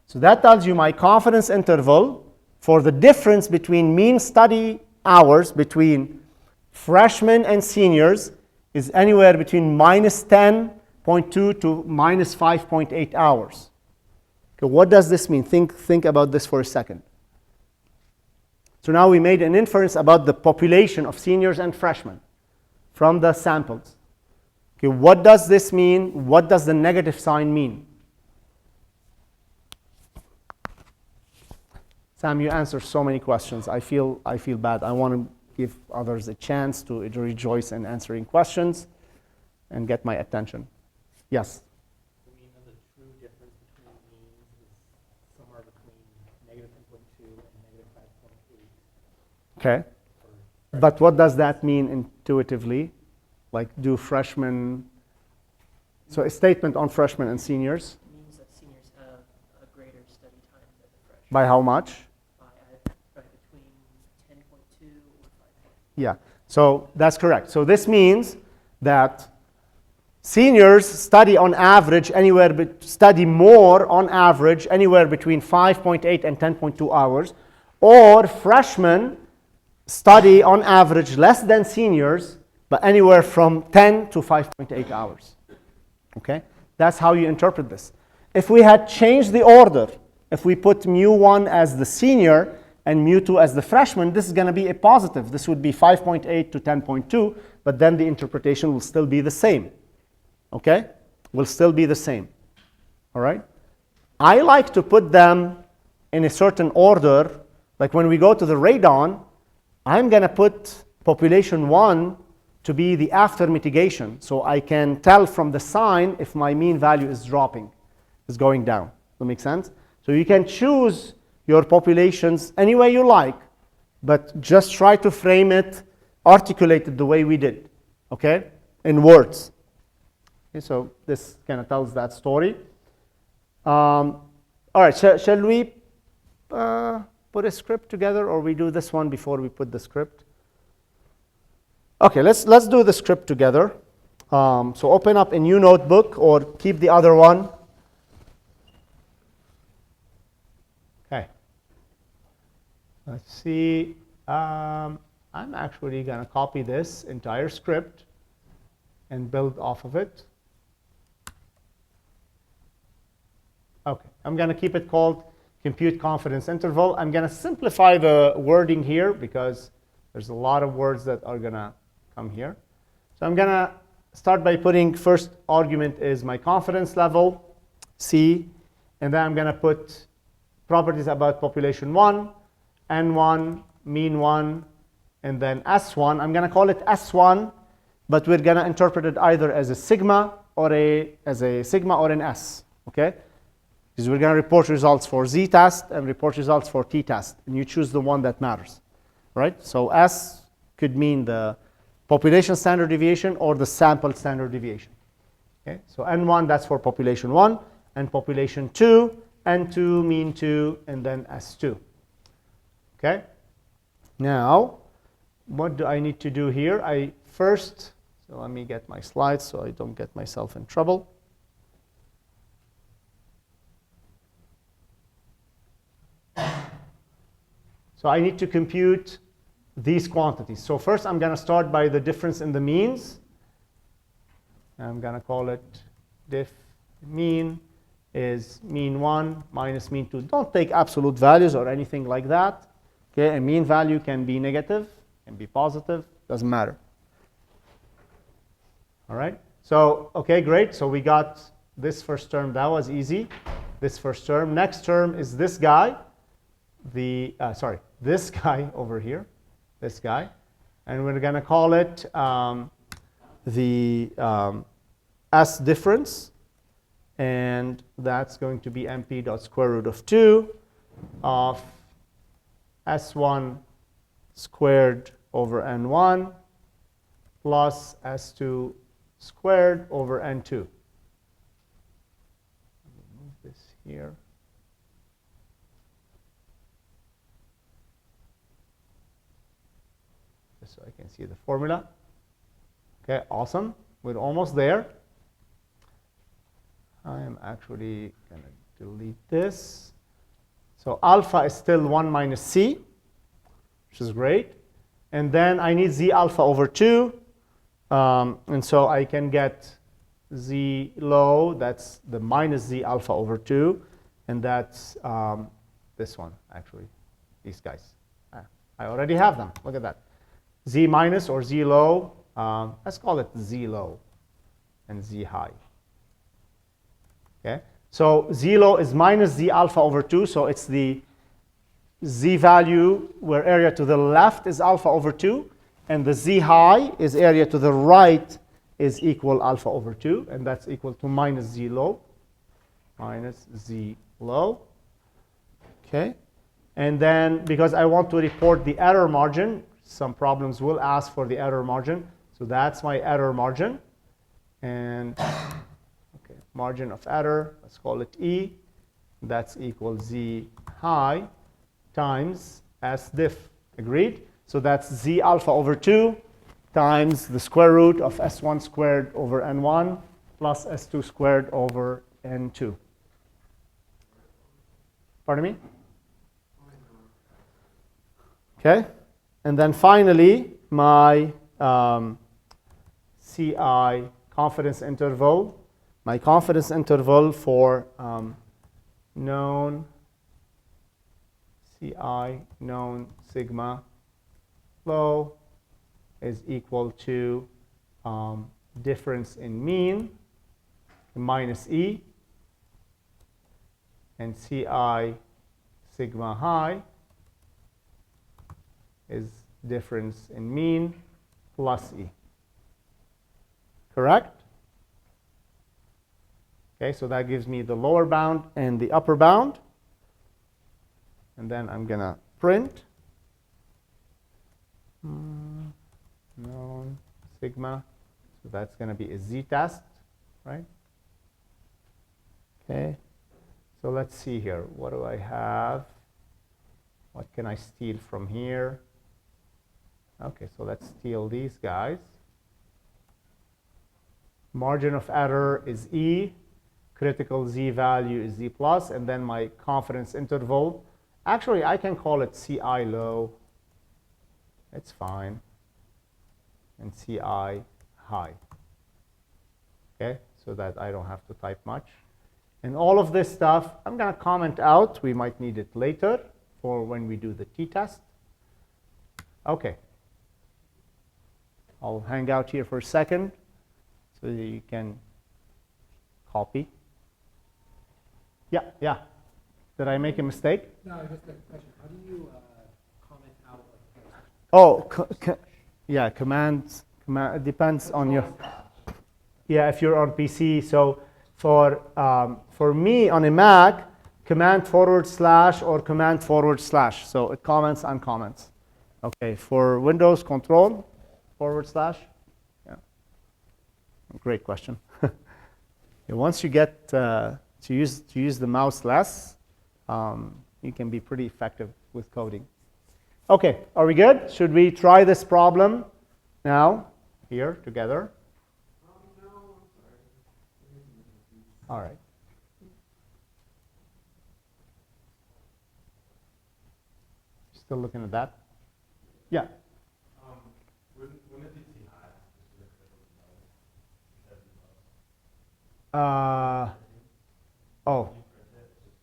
Speaker 1: So that tells you my confidence interval for the difference between mean study hours between freshmen and seniors is anywhere between minus 10.2 to minus 5.8 hours. Okay, what does this mean? Think about this for a second. So now we made an inference about the population of seniors and freshmen from the samples. Okay, what does this mean? What does the negative sign mean? Sam, you answer so many questions. I feel bad. I want to give others a chance to rejoice in answering questions and get my attention. Yes?
Speaker 4: The mean of the true difference between means is somewhere between negative 10.2 and negative 5.8.
Speaker 1: Okay. But what does that mean intuitively? Like, do freshmen, so a statement on freshmen and seniors.
Speaker 2: Means that seniors have a greater study time than the freshmen.
Speaker 1: By how much?
Speaker 2: By between 10.2 or 5.
Speaker 1: Yeah, so that's correct. So this means that seniors study on average study more on average anywhere between 5.8 and 10.2 hours, or freshmen study on average less than seniors, but anywhere from 10 to 5.8 hours. Okay, that's how you interpret this. If we had changed the order, if we put mu1 as the senior and mu2 as the freshman, this is going to be a positive. This would be 5.8 to 10.2, but then the interpretation will still be the same. Okay? Will still be the same. All right? I like to put them in a certain order. Like when we go to the radon, I'm going to put population 1 to be the after mitigation. So I can tell from the sign if my mean value is dropping, is going down. Does that make sense? So you can choose your populations any way you like, but just try to frame it, articulate it the way we did, okay, in words. Okay, so this kind of tells that story. All right, shall we put a script together, or we do this one before we put the script? Okay, let's do the script together. So open up a new notebook or keep the other one. Okay. Let's see. I'm actually going to copy this entire script and build off of it. Okay, I'm going to keep it called compute confidence interval. I'm going to simplify the wording here because there's a lot of words that are going to come here. So I'm going to start by putting first argument is my confidence level, C, and then I'm going to put properties about population 1, N1, mean 1, and then S1. I'm going to call it S1, but we're going to interpret it either as a sigma or as a sigma or an S, okay? Because we're going to report results for Z test and report results for T test, and you choose the one that matters, right? So S could mean the population standard deviation or the sample standard deviation. Okay, so N1, that's for population 1, and population 2, N2, mean 2, and then S2. Okay, now what do I need to do here? So let me get my slides so I don't get myself in trouble. So I need to compute these quantities. So first I'm going to start by the difference in the means. I'm going to call it diff mean is mean 1 minus mean 2. Don't take absolute values or anything like that. Okay, a mean value can be negative, can be positive, doesn't matter. All right, so okay, great. So we got this first term, that was easy. This first term. Next term is this guy, this guy over here. This guy, and we're going to call it the S difference, and that's going to be MP dot square root of 2 of S1 squared over N1 plus S2 squared over N2. here. Just so I can see the formula. Okay, awesome. We're almost there. I am actually going to delete this. So alpha is still 1 minus c, which is great. And then I need z alpha over 2. And so I can get z low, that's the minus z alpha over 2. And that's this one, actually, these guys. I already have them. Look at that. Z minus or z low, let's call it z low and z high. Okay? So z low is minus z alpha over 2, so it's the z value where area to the left is alpha over 2, and the z high is area to the right is equal alpha over 2, and that's equal to minus z low. Minus z low. Okay? And then because I want to report the error margin, some problems will ask for the error margin. So that's my error margin. And okay, margin of error, let's call it E. That's equal z high times S diff. Agreed? So that's z alpha over 2 times the square root of S1 squared over N1 plus S2 squared over N2. Pardon me? Okay? And then finally, my CI confidence interval. My confidence interval for known CI, known sigma flow is equal to difference in mean minus E, and CI sigma high is difference in mean plus E. Correct? Okay, so that gives me the lower bound and the upper bound. And then I'm going to print known sigma. So that's going to be a z-test, right? Okay, so let's see here. What do I have? What can I steal from here? Okay, so let's steal these guys. Margin of error is E. Critical Z value is Z plus. And then my confidence interval. Actually, I can call it CI low. It's fine. And CI high. Okay, so that I don't have to type much. And all of this stuff, I'm going to comment out. We might need it later for when we do the t-test. Okay. I'll hang out here for a second so that you can copy. Yeah. Did I make a mistake?
Speaker 4: No, just a question. How do you comment out of
Speaker 1: Oh, yeah, command, it depends on your, yeah, if you're on PC. So for me on a Mac, command / or command /. So it comments and comments. Okay, for Windows, control / Yeah. Great question. Yeah, once you get to use the mouse less, you can be pretty effective with coding. Okay, are we good? Should we try this problem now here together?
Speaker 3: No, I'm sorry.
Speaker 1: All right. Still looking at that? Yeah.
Speaker 3: Wouldn't it be too high?
Speaker 1: Oh,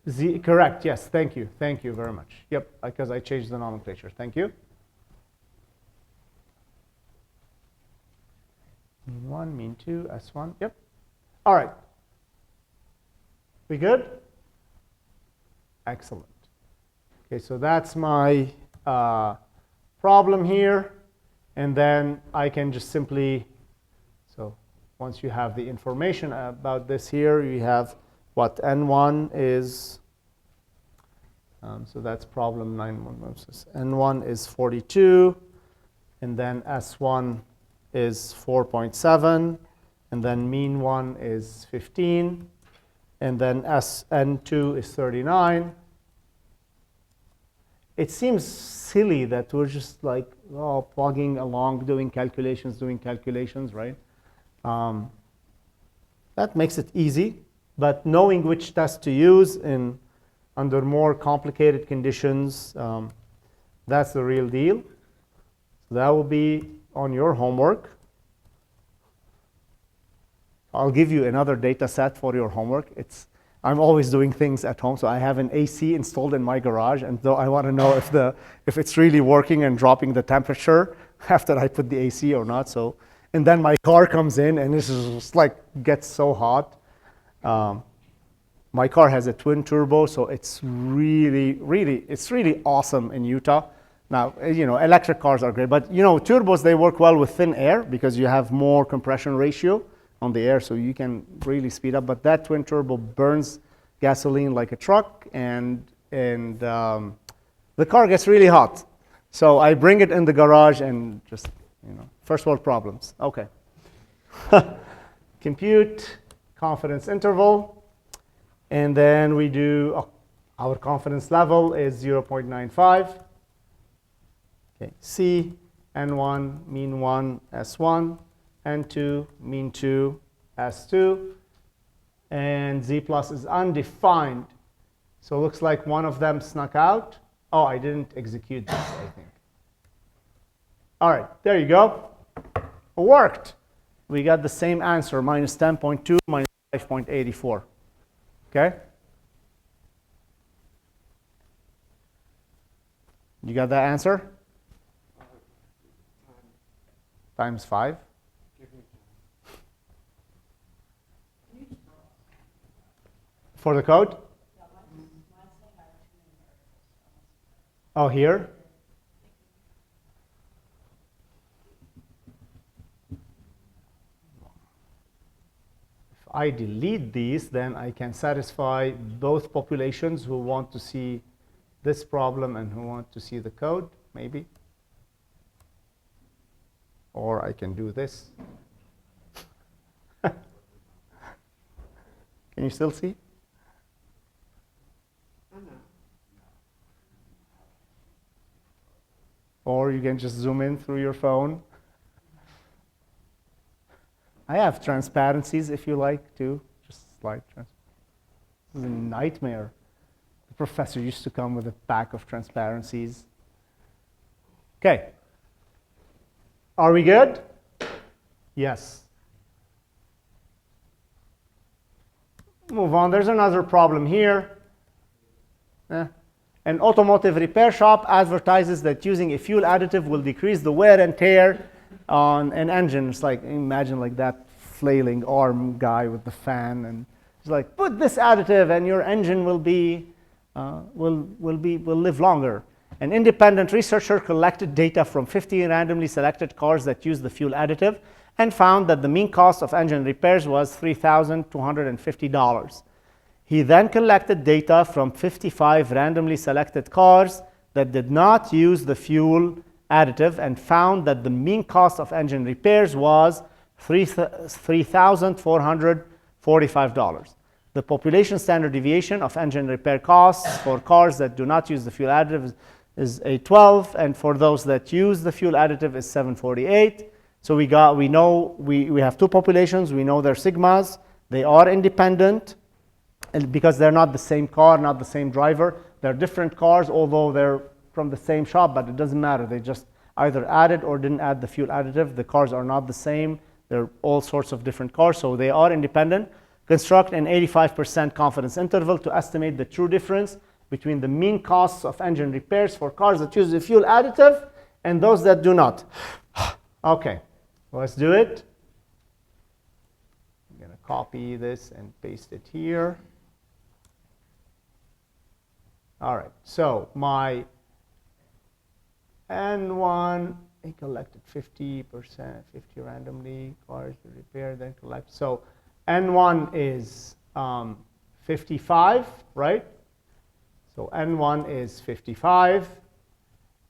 Speaker 1: Z, correct, yes, thank you very much. Yep, because I changed the nomenclature, thank you. Mean 1, mean 2, S1, yep. All right. We good? Excellent. Okay, so that's my problem here. And then I can just simply, so once you have the information about this here, you have what N1 is, so that's problem 9.1. N1 is 42, and then S1 is 4.7, and then mean 1 is 15, And then N2 is 39. It seems silly that we're just like, oh, plugging along, doing calculations, right? That makes it easy, but knowing which test to use under more complicated conditions, that's the real deal. So that will be on your homework. I'll give you another data set for your homework. I'm always doing things at home, so I have an AC installed in my garage, and so I want to know if it's really working and dropping the temperature after I put the AC or not. So, and then my car comes in, and this is just like gets so hot. My car has a twin turbo, so it's really awesome in Utah. Now, electric cars are great, but turbos, they work well with thin air because you have more compression ratio on the air, so you can really speed up. But that twin turbo burns gasoline like a truck, and the car gets really hot. So I bring it in the garage and just, first world problems. Okay. Compute confidence interval, and then we do our confidence level is 0.95. Okay. C, N1, mean 1, S1. N2, mean 2, S2, and Z plus is undefined. So it looks like one of them snuck out. Oh, I didn't execute this, I think. All right, there you go. It worked. We got the same answer, minus 10.2, minus 5.84. Okay? You got that answer? Times 5. For the code? Oh, here? If I delete these, then I can satisfy both populations who want to see this problem and who want to see the code, maybe. Or I can do this. Can you still see? Or you can just zoom in through your phone. I have transparencies if you like to. Just slide transparency. This is a nightmare. The professor used to come with a pack of transparencies. Okay. Are we good? Yes. Move on. There's another problem here. An automotive repair shop advertises that using a fuel additive will decrease the wear and tear on an engine. It's like, imagine like that flailing arm guy with the fan, and it's like, put this additive and your engine will live longer. An independent researcher collected data from 50 randomly selected cars that used the fuel additive and found that the mean cost of engine repairs was $3,250. He then collected data from 55 randomly selected cars that did not use the fuel additive and found that the mean cost of engine repairs was $3,445. The population standard deviation of engine repair costs for cars that do not use the fuel additive is 812, and for those that use the fuel additive is 748. So we have two populations. We know their sigmas. They are independent. And because they're not the same car, not the same driver. They're different cars, although they're from the same shop, but it doesn't matter. They just either added or didn't add the fuel additive. The cars are not the same. They're all sorts of different cars, so they are independent. Construct an 85% confidence interval to estimate the true difference between the mean costs of engine repairs for cars that use the fuel additive and those that do not. Okay, let's do it. I'm going to copy this and paste it here. All right, so my N1, he collected 50%, 50 randomly, cars to repair, then collect. So N1 is 55, right? So N1 is 55,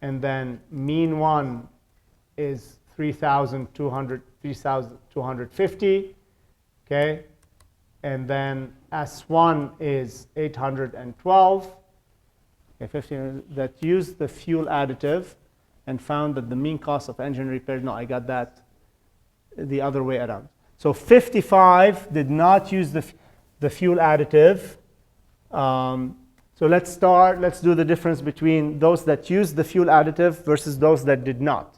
Speaker 1: and then mean 1 is 3,250, okay? and then S1 is 812. Okay, 15 that used the fuel additive and found that the mean cost of engine repair, no, I got that the other way around. So 55 did not use the fuel additive. So let's do the difference between those that used the fuel additive versus those that did not.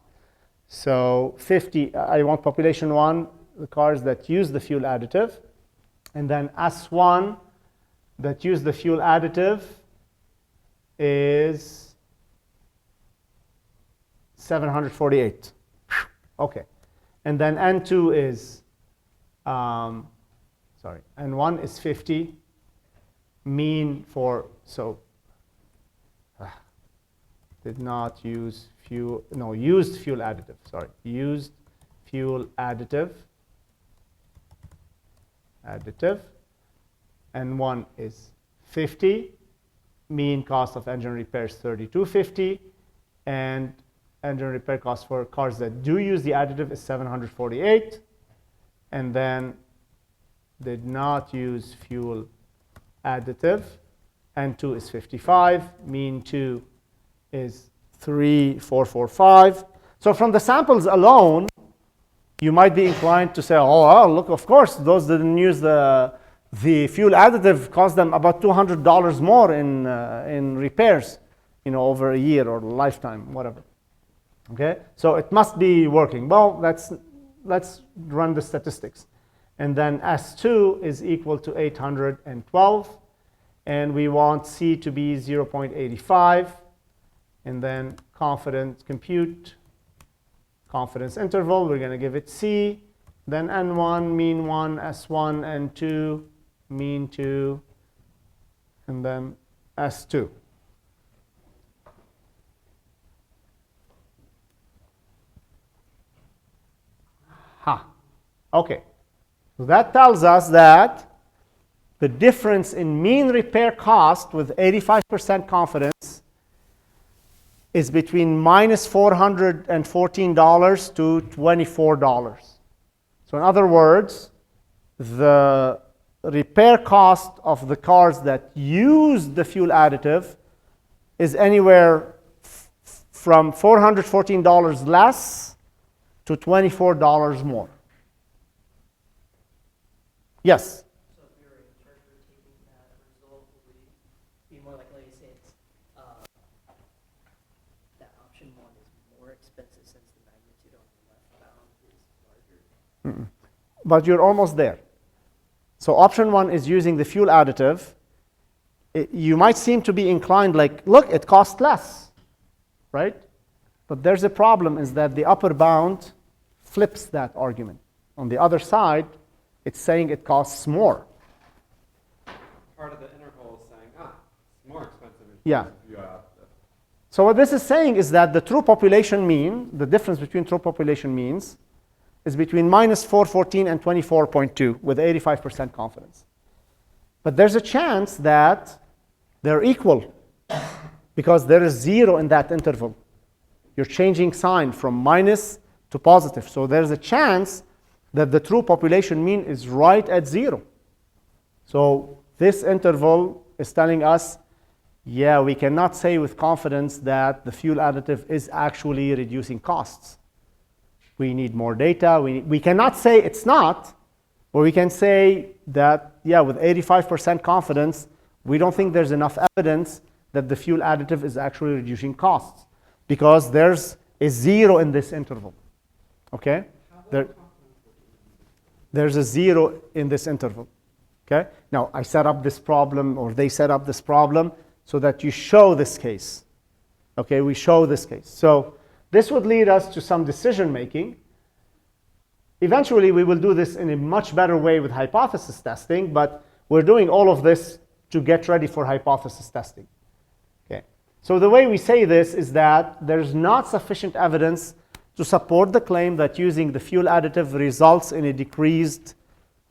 Speaker 1: So 50, I want population 1, the cars that use the fuel additive. And then S1 that use the fuel additive is 748. Okay. And then N2 is, N1 is 50. Mean for, did not use fuel, no, used fuel additive, sorry. Used fuel additive. N1 is 50. Mean cost of engine repair is 3250, and engine repair cost for cars that do use the additive is 748, and then did not use fuel additive. N2 is 55. Mean 2 is 3445. So from the samples alone, you might be inclined to say, oh, well, look, of course, those that didn't use the fuel additive cost them about $200 more in repairs, over a year or lifetime, whatever. Okay, so it must be working. Well, let's run the statistics. And then S2 is equal to 812, and we want C to be 0.85, and then confidence interval, we're going to give it C, then N1, mean 1, S1, N2, mean 2, and then S2. Okay. So that tells us that the difference in mean repair cost with 85% confidence is between minus $414 to $24. So in other words, the repair cost of the cars that use the fuel additive is anywhere from $414 less to $24 more. Yes?
Speaker 2: So if we were in charge of taking that result, would we be more likely to say it's, that option 1 is more expensive since the magnitude on the left bound is larger?
Speaker 1: But you're almost there. So option 1 is using the fuel additive. You might seem to be inclined like, look, it costs less, right? But there's a problem is that the upper bound flips that argument. On the other side, it's saying it costs more.
Speaker 3: Part of the interval is saying, it's more expensive.
Speaker 1: Yeah. So what this is saying is that the true population mean, the difference between true population means, is between minus 414 and 24.2 with 85% confidence. But there's a chance that they're equal because there is 0 in that interval. You're changing sign from minus to positive. So there's a chance that the true population mean is right at 0. So this interval is telling us, yeah, we cannot say with confidence that the fuel additive is actually reducing costs. We need more data. We cannot say it's not, but we can say that, yeah, with 85% confidence, we don't think there's enough evidence that the fuel additive is actually reducing costs because there's a 0 in this interval. Okay? There's a 0 in this interval. Okay? Now, I set up this problem, or they set up this problem, so that you show this case. Okay? We show this case. So this would lead us to some decision making. Eventually, we will do this in a much better way with hypothesis testing, but we're doing all of this to get ready for hypothesis testing. Okay? So the way we say this is that there's not sufficient evidence to support the claim that using the fuel additive results in a decreased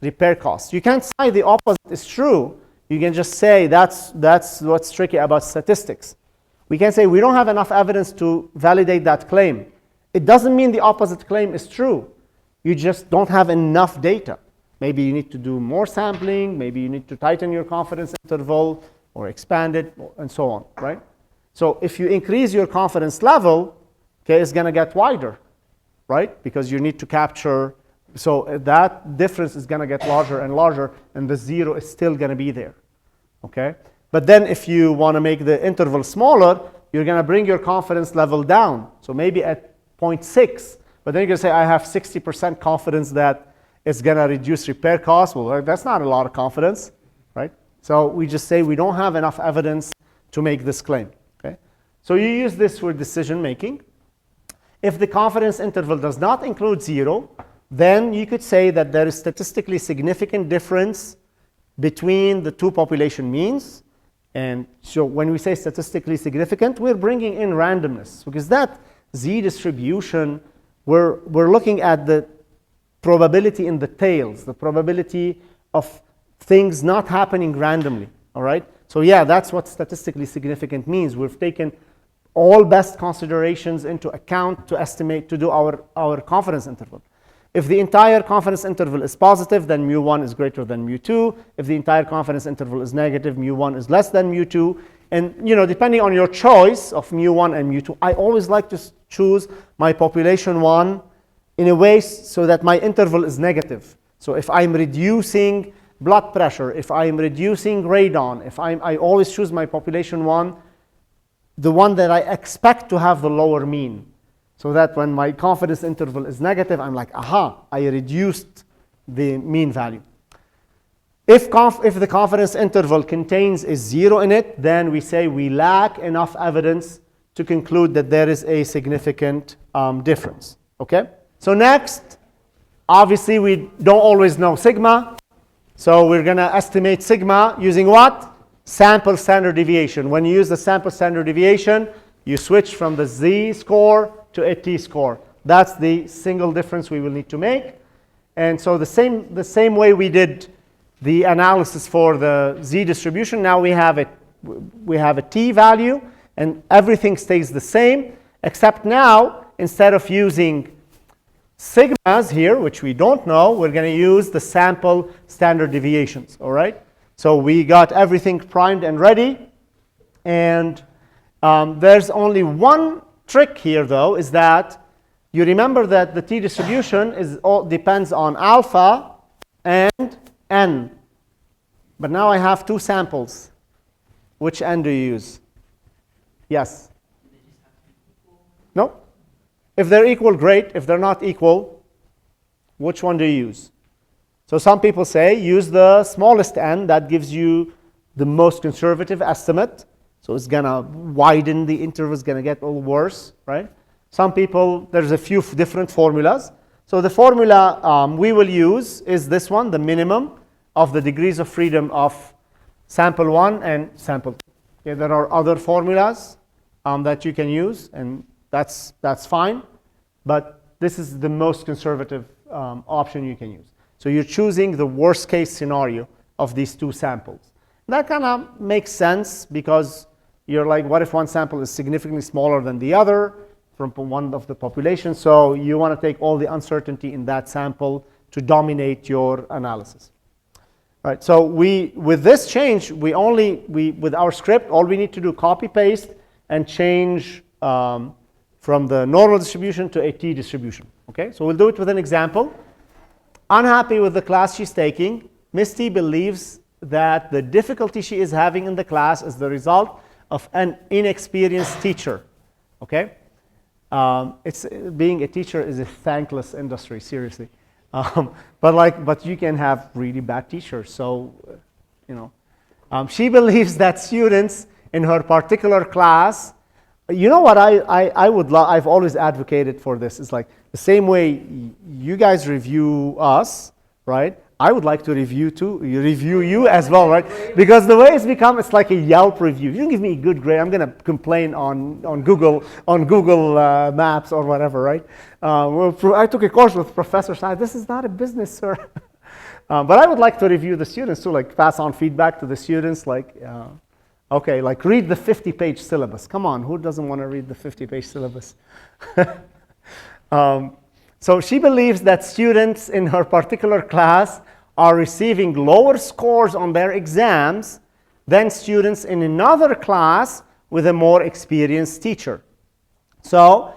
Speaker 1: repair cost. You can't say the opposite is true. You can just say that's what's tricky about statistics. We can say we don't have enough evidence to validate that claim. It doesn't mean the opposite claim is true. You just don't have enough data. Maybe you need to do more sampling, maybe you need to tighten your confidence interval or expand it, and so on, right? So if you increase your confidence level, okay, it's going to get wider, right? Because you need to capture, so that difference is going to get larger and larger, and the zero is still going to be there, okay? But then if you want to make the interval smaller, you're going to bring your confidence level down. So maybe at 0.6, but then you're going to say, I have 60% confidence that it's going to reduce repair costs. Well, that's not a lot of confidence, right? So we just say we don't have enough evidence to make this claim, okay? So you use this for decision making. If the confidence interval does not include 0, then you could say that there is statistically significant difference between the two population means. And so when we say statistically significant, we're bringing in randomness, because that Z distribution, we're looking at the probability in the tails, the probability of things not happening randomly, all right? So yeah, that's what statistically significant means. We've taken all best considerations into account to estimate, to do our confidence interval. If the entire confidence interval is positive, then mu1 is greater than mu2. If the entire confidence interval is negative, mu1 is less than mu2. And depending on your choice of mu1 and mu2, I always like to choose my population 1 in a way so that my interval is negative. So if I'm reducing blood pressure, if I'm reducing radon, I always choose my population 1, the one that I expect to have the lower mean. So that when my confidence interval is negative, I'm like, aha, I reduced the mean value. If the confidence interval contains a 0 in it, then we say we lack enough evidence to conclude that there is a significant difference, okay? So next, obviously we don't always know sigma. So we're going to estimate sigma using what? Sample standard deviation. When you use the sample standard deviation, you switch from the z-score to a t-score. That's the single difference we will need to make. And so the same way we did the analysis for the z distribution, now we have a t value, and everything stays the same, except now, instead of using sigmas here, which we don't know, we're going to use the sample standard deviations, all right? So we got everything primed and ready, and there's only one trick here, though, is that you remember that the t distribution depends on alpha and n. But now I have two samples. Which n do you use? Yes? No? If they're equal, great. If they're not equal, which one do you use? So some people say use the smallest n. That gives you the most conservative estimate. So it's going to widen the interval, it's going to get a little worse, right? Some people, there's a few different formulas. So the formula we will use is this one, the minimum of the degrees of freedom of sample 1 and sample 2. Okay, there are other formulas that you can use, and that's fine. But this is the most conservative option you can use. So you're choosing the worst case scenario of these two samples. That kind of makes sense because you're like, what if one sample is significantly smaller than the other from one of the population? So you want to take all the uncertainty in that sample to dominate your analysis. All right, so with this change, with our script, all we need to do copy paste and change from the normal distribution to a t distribution. Okay, so we'll do it with an example. Unhappy with the class she's taking, Miss T believes that the difficulty she is having in the class is the result of an inexperienced teacher. Okay, being a teacher is a thankless industry, seriously. But you can have really bad teachers. So, she believes that students in her particular class, what I've always advocated for this is like the same way you guys review us, right? I would like to review you as well, right? Because the way it's like a Yelp review. If you don't give me a good grade, I'm going to complain on Google Maps or whatever, right? I took a course with Professor Stein. This is not a business, sir. But I would like to review the students too, like pass on feedback to the students, like, okay, like read the 50-page syllabus. Come on, who doesn't want to read the 50-page syllabus? So she believes that students in her particular class are receiving lower scores on their exams than students in another class with a more experienced teacher. So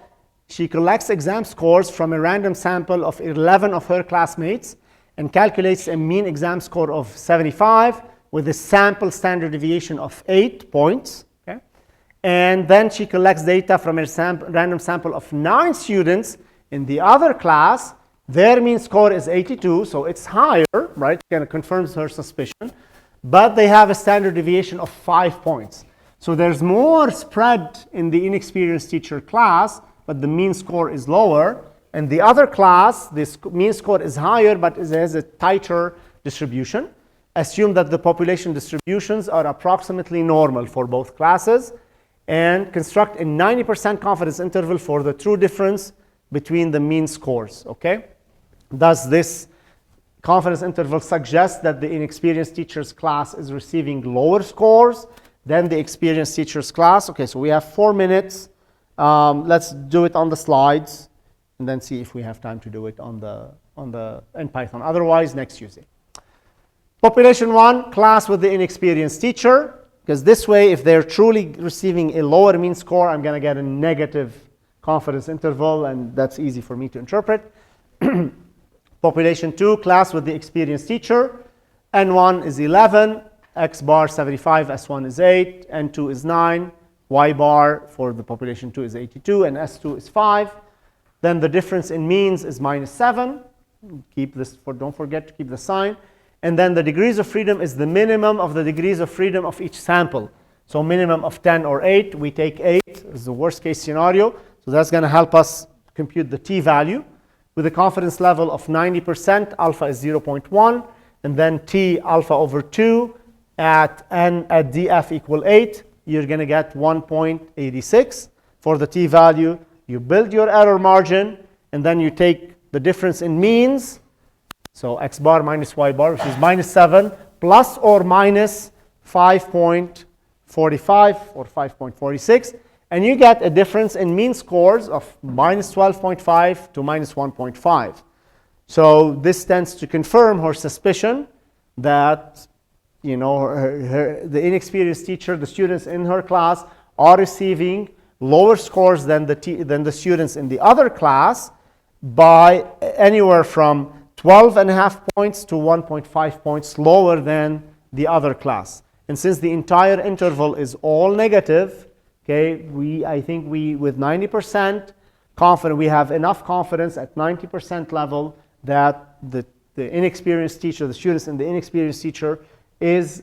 Speaker 1: she collects exam scores from a random sample of 11 of her classmates and calculates a mean exam score of 75 with a sample standard deviation of 8 points. Okay? And then she collects data from a random sample of 9 students in the other class. Their mean score is 82, so it's higher, right? Kind of confirms her suspicion. But they have a standard deviation of 5 points. So there's more spread in the inexperienced teacher class, but the mean score is lower. And the other class, this mean score is higher, but it has a tighter distribution. Assume that the population distributions are approximately normal for both classes, and construct a 90% confidence interval for the true difference between the mean scores, okay? Does this confidence interval suggest that the inexperienced teacher's class is receiving lower scores than the experienced teacher's class? Okay, so we have 4 minutes. Let's do it on the slides and then see if we have time to do it in Python. Otherwise, next Tuesday. Population 1, class with the inexperienced teacher, because this way, if they're truly receiving a lower mean score, I'm going to get a negative confidence interval, and that's easy for me to interpret. Population 2, class with the experienced teacher. N1 is 11, X bar 75, S1 is 8, N2 is 9, Y bar for the population 2 is 82, and S2 is 5. Then the difference in means is -7. Keep this, don't forget to keep the sign. And then the degrees of freedom is the minimum of the degrees of freedom of each sample. So minimum of 10 or 8, we take 8 is the worst case scenario. So that's going to help us compute the t-value. With a confidence level of 90%, alpha is 0.1, and then t alpha over 2 at df equal 8, you're going to get 1.86 for the t-value. You build your error margin, and then you take the difference in means, so x bar minus y bar, which is -7, plus or minus 5.45 or 5.46, and you get a difference in mean scores of -12.5 to -1.5. So this tends to confirm her suspicion that, you know, the inexperienced teacher, the students in her class, are receiving lower scores than the students in the other class by anywhere from 12.5 points to 1.5 points lower than the other class. And since the entire interval is all negative, okay, I think with 90% confident, we have enough confidence at 90% level that the inexperienced teacher, the students in the inexperienced teacher is,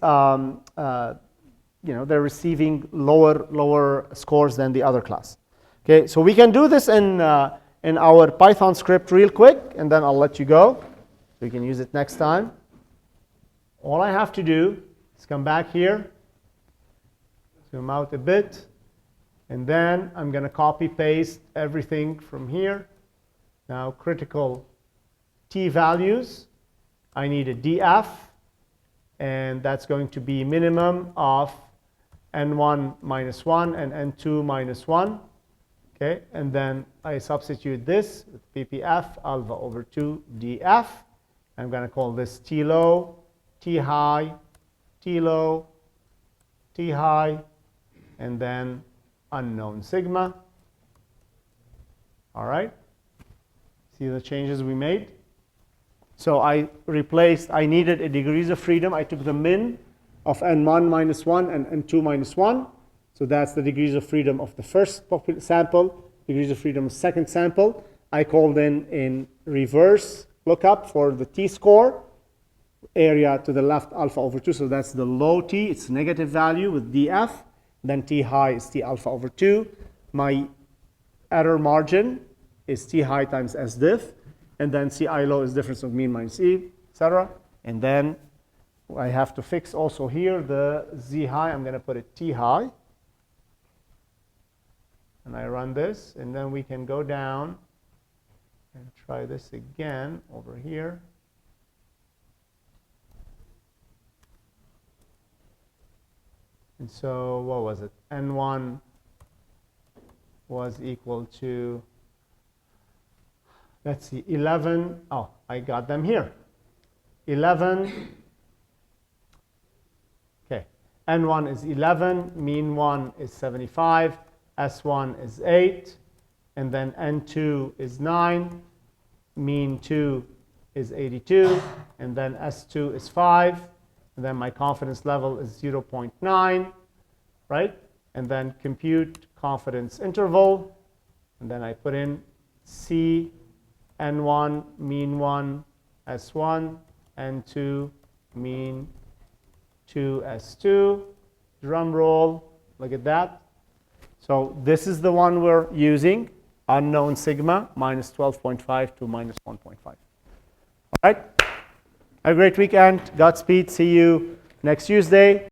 Speaker 1: you know, they're receiving lower scores than the other class. Okay, so we can do this in our Python script real quick, and then I'll let you go. We can use it next time. All I have to do is come back here, zoom out a bit, and then I'm going to copy paste everything from here. Now, critical t-values, I need a df, and that's going to be minimum of n1 minus 1 and n2 minus 1. Okay, and then I substitute this with ppf alpha over 2 df. I'm going to call this t low, t high, t low, t high, and then unknown sigma. All right, see the changes we made? So I needed a degrees of freedom. I took the min of n1 minus 1 and n2 minus 1. So that's the degrees of freedom of the first sample, degrees of freedom of second sample. I called in reverse lookup for the t-score, area to the left alpha over 2. So that's the low t, it's negative value with df. Then t high is t alpha over 2. My error margin is t high times s diff. And then ci low is difference of mean minus e, etc. And then I have to fix also here the z high. I'm going to put it t high. And I run this, and then we can go down and try this again over here. And so what was it? N1 was equal to, let's see, 11. Oh, I got them here. 11. Okay, N1 is 11, mean 1 is 75, S1 is 8, and then N2 is 9, mean 2 is 82, and then S2 is 5, and then my confidence level is 0.9, right? And then compute confidence interval, and then I put in C, N1, mean 1, S1, N2, mean 2, S2. Drum roll, look at that. So this is the one we're using, unknown sigma, minus 12.5 to minus 1.5. All right? Have a great weekend. Godspeed. See you next Tuesday.